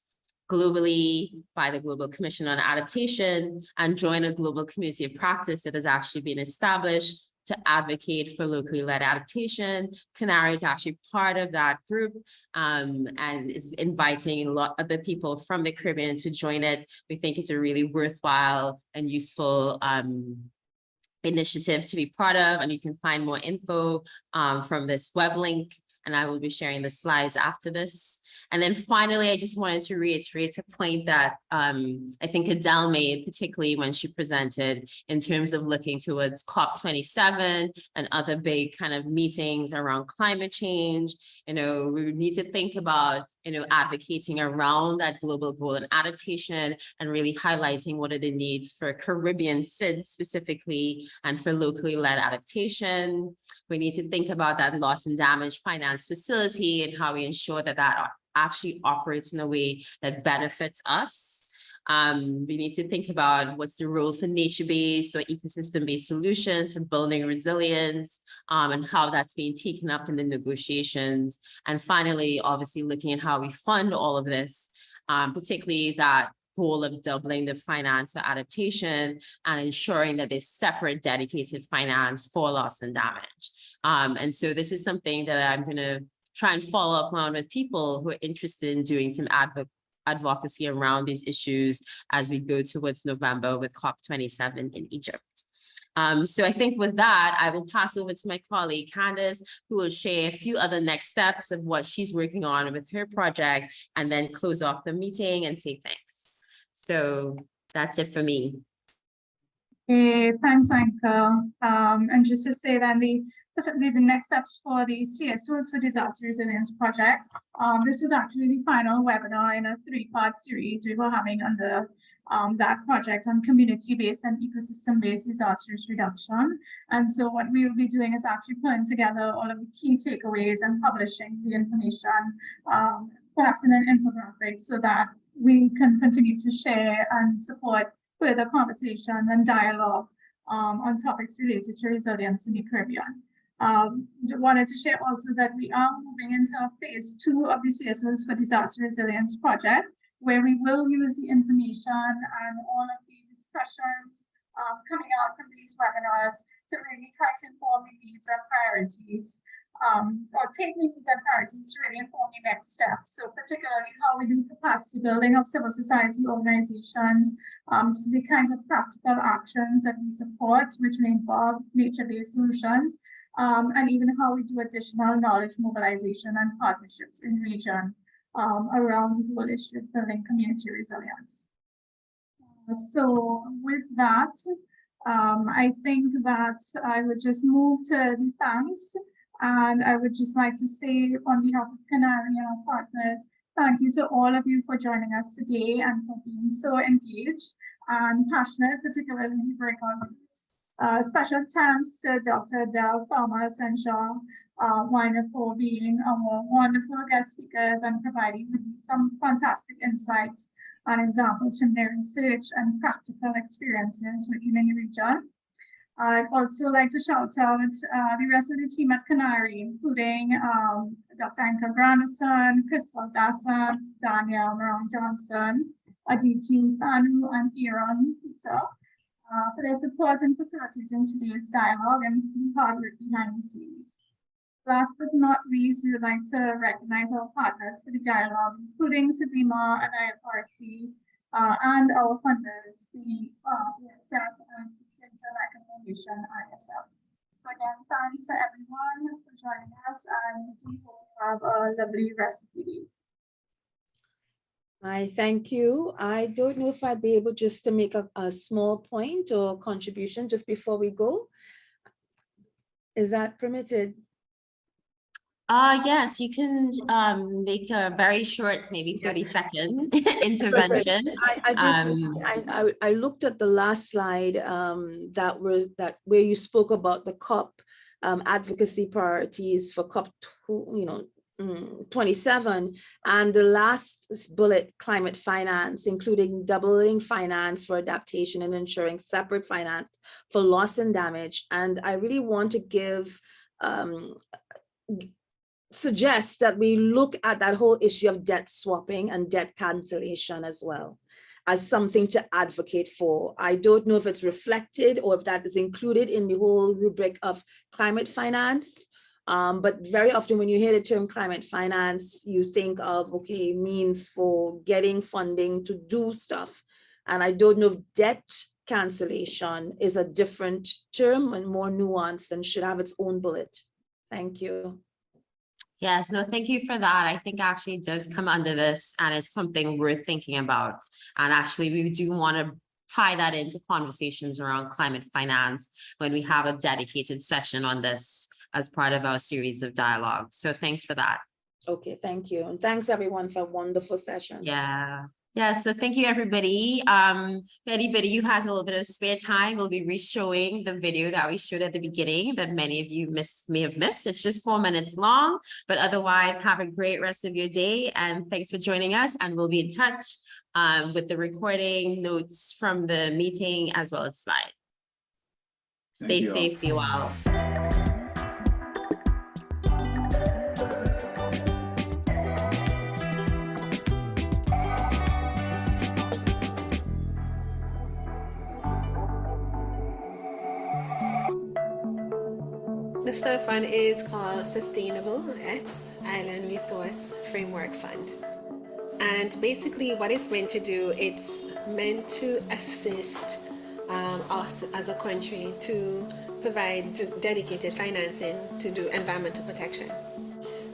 globally by the Global Commission on Adaptation and join a global community of practice that has actually been established to advocate for locally led adaptation. Canary is actually part of that group and is inviting a lot of the people from the Caribbean to join it. We think it's a really worthwhile and useful initiative to be part of, and you can find more info from this web link, and I will be sharing the slides after this. And then finally, I just wanted to reiterate a point that I think Adele made, particularly when she presented in terms of looking towards COP27 and other big kind of meetings around climate change. You know, we need to think about, you know, advocating around that global goal and adaptation and really highlighting what are the needs for Caribbean SIDS specifically and for locally led adaptation. We need to think about that loss and damage finance facility and how we ensure that that actually operates in a way that benefits us. We need to think about what's the role for nature-based or ecosystem-based solutions for building resilience and how that's being taken up in the negotiations. And finally, obviously looking at how we fund all of this, particularly that goal of doubling the finance for adaptation and ensuring that there's separate dedicated finance for loss and damage. And so this is something that I'm going to try and follow up on with people who are interested in doing some advocacy around these issues as we go towards November with COP27 in Egypt. So I think with that, I will pass over to my colleague Candace, who will share a few other next steps of what she's working on with her project and then close off the meeting and say thanks. So that's it for me. Thanks, Anka. And just to say that specifically the next steps for the CSOs for Disaster Resilience Project. This was actually the final webinar in a 3-part series we were having under that project on community-based and ecosystem-based disasters reduction. And so what we will be doing is actually putting together all of the key takeaways and publishing the information, perhaps in an infographic, so that we can continue to share and support further conversation and dialogue on topics related to resilience in the Caribbean. Wanted to share also that we are moving into phase 2 of the CSOs for Disaster Resilience Project, where we will use the information and all of the discussions coming out from these webinars to really try to inform the needs and priorities, or take the needs and priorities to really inform the next steps. So particularly how we do capacity building of civil society organizations, the kinds of practical actions that we support, which may involve nature-based solutions, and even how we do additional knowledge mobilization and partnerships in region around the whole issue of building community resilience. So with that, I think that I would just move to the thanks, and I would just like to say on behalf of Canary and our partners, thank you to all of you for joining us today and for being so engaged. and passionate, particularly in the breakout groups. Special thanks to Dr. Adele Farmer-Essential Weiner for being our wonderful guest speakers and providing some fantastic insights and examples from their research and practical experiences working in the region. I'd also like to shout out the rest of the team at Canary, including Dr. Anka Granderson, Crystal Dassan, Danielle Moran Johnson, Aditi Thanu, and Aaron Peter for their support and facilitating today's dialogue and the hard work behind the scenes. Last but not least, we would like to recognize our partners for the dialogue, including SEDIMA and IFRC, and our funders, the OSF and Foundation ISF. So again, thanks to everyone for joining us, and we hope you have a lovely rest of the day. I thank you. I don't know if I'd be able just to make a small point or contribution just before we go. Is that permitted? Yes, you can make a very short, maybe 30-second intervention. I looked at the last slide where you spoke about the COP advocacy priorities for COP 27, and the last bullet, climate finance, including doubling finance for adaptation and ensuring separate finance for loss and damage. And I really want to suggest that we look at that whole issue of debt swapping and debt cancellation as well as something to advocate for. I don't know if it's reflected or if that is included in the whole rubric of climate finance. But very often when you hear the term climate finance, you think of, okay, means for getting funding to do stuff. And I don't know if debt cancellation is a different term and more nuanced and should have its own bullet. Thank you. Yes, no, thank you for that. I think actually it does come under this, and it's something we're thinking about. And actually, we do want to tie that into conversations around climate finance when we have a dedicated session on this as part of our series of dialogue. So thanks for that. Okay, thank you. And thanks everyone for a wonderful session. Yeah, so thank you, everybody. If anybody who has a little bit of spare time, we'll be re-showing the video that we showed at the beginning that many of you may have missed. It's just 4 minutes long, but otherwise have a great rest of your day. And thanks for joining us. And we'll be in touch with the recording, notes from the meeting, as well as slides. Stay safe, be well. The STIR fund is called Sustainable Island Resource Framework Fund. And basically what it's meant to do, it's meant to assist us as a country to provide dedicated financing to do environmental protection.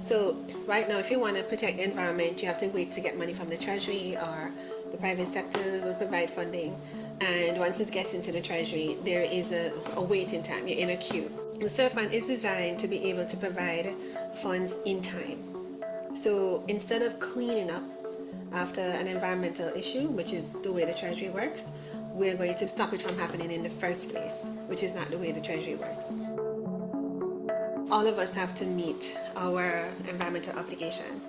So right now, if you want to protect the environment, you have to wait to get money from the Treasury, or the private sector will provide funding. And once it gets into the Treasury, there is a waiting time, you're in a queue. The STIR fund is designed to be able to provide funds in time. So instead of cleaning up after an environmental issue, which is the way the Treasury works, we're going to stop it from happening in the first place, which is not the way the Treasury works. All of us have to meet our environmental obligation.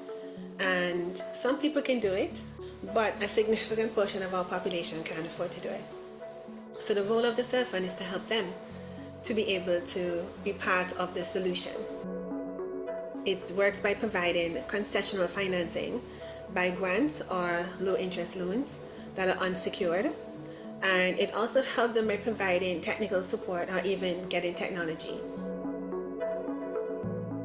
And some people can do it, but a significant portion of our population can't afford to do it. So the role of the STIR fund is to help them to be able to be part of the solution. It works by providing concessional financing by grants or low interest loans that are unsecured. And it also helps them by providing technical support or even getting technology.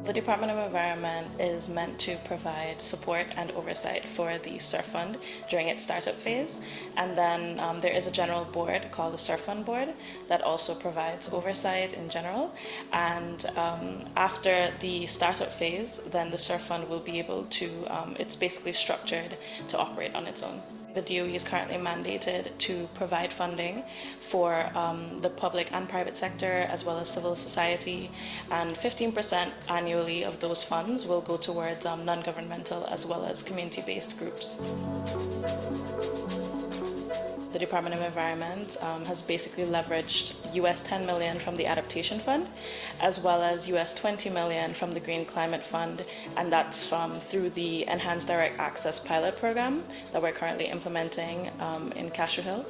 The Department of Environment is meant to provide support and oversight for the STIR Fund during its startup phase. And then there is a general board called the STIR Fund Board that also provides oversight in general. And after the startup phase, then the STIR Fund will be able to, it's basically structured to operate on its own. The DOE is currently mandated to provide funding for the public and private sector, as well as civil society, and 15% annually of those funds will go towards non-governmental as well as community-based groups. The the Department of Environment has basically leveraged US 10 million from the Adaptation Fund, as well as US 20 million from the Green Climate Fund, and that's through the Enhanced Direct Access pilot program that we're currently implementing in Cashew Hill.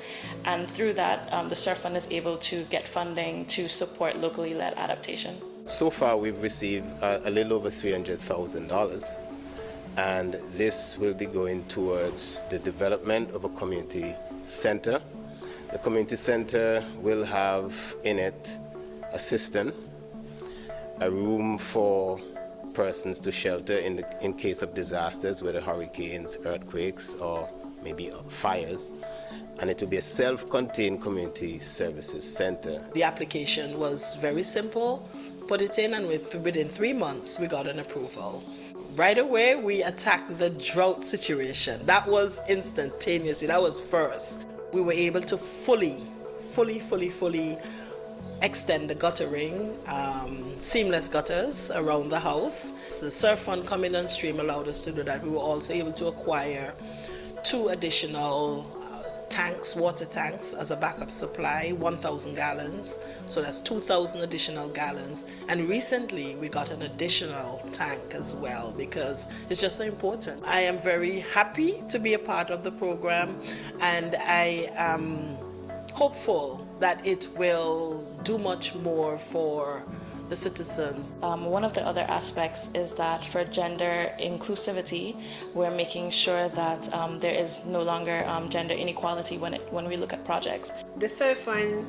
And through that, the SURF Fund is able to get funding to support locally led adaptation. So far, we've received a little over $300,000. And this will be going towards the development of a community center. The community center will have in it a cistern, a room for persons to shelter in case of disasters, whether hurricanes, earthquakes, or maybe fires. And it will be a self-contained community services center. The application was very simple, put it in, and within 3 months, we got an approval. Right away, we attacked the drought situation. That was instantaneously, that was first. We were able to fully extend the guttering, seamless gutters around the house. The SURF Fund coming on stream allowed us to do that. We were also able to acquire 2 additional tanks, water tanks as a backup supply, 1,000 gallons. So that's 2,000 additional gallons. And recently we got an additional tank as well because it's just so important. I am very happy to be a part of the program, and I am hopeful that it will do much more for the citizens. One of the other aspects is that for gender inclusivity, we're making sure that there is no longer gender inequality when we look at projects. The SURF Fund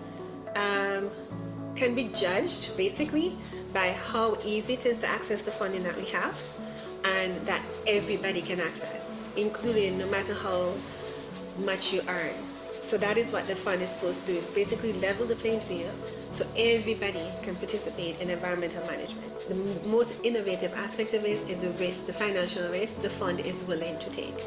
can be judged basically by how easy it is to access the funding that we have, and that everybody can access, including no matter how much you earn. So that is what the fund is supposed to do, basically level the playing field so everybody can participate in environmental management. The most innovative aspect of this is the risk, the financial risk the fund is willing to take.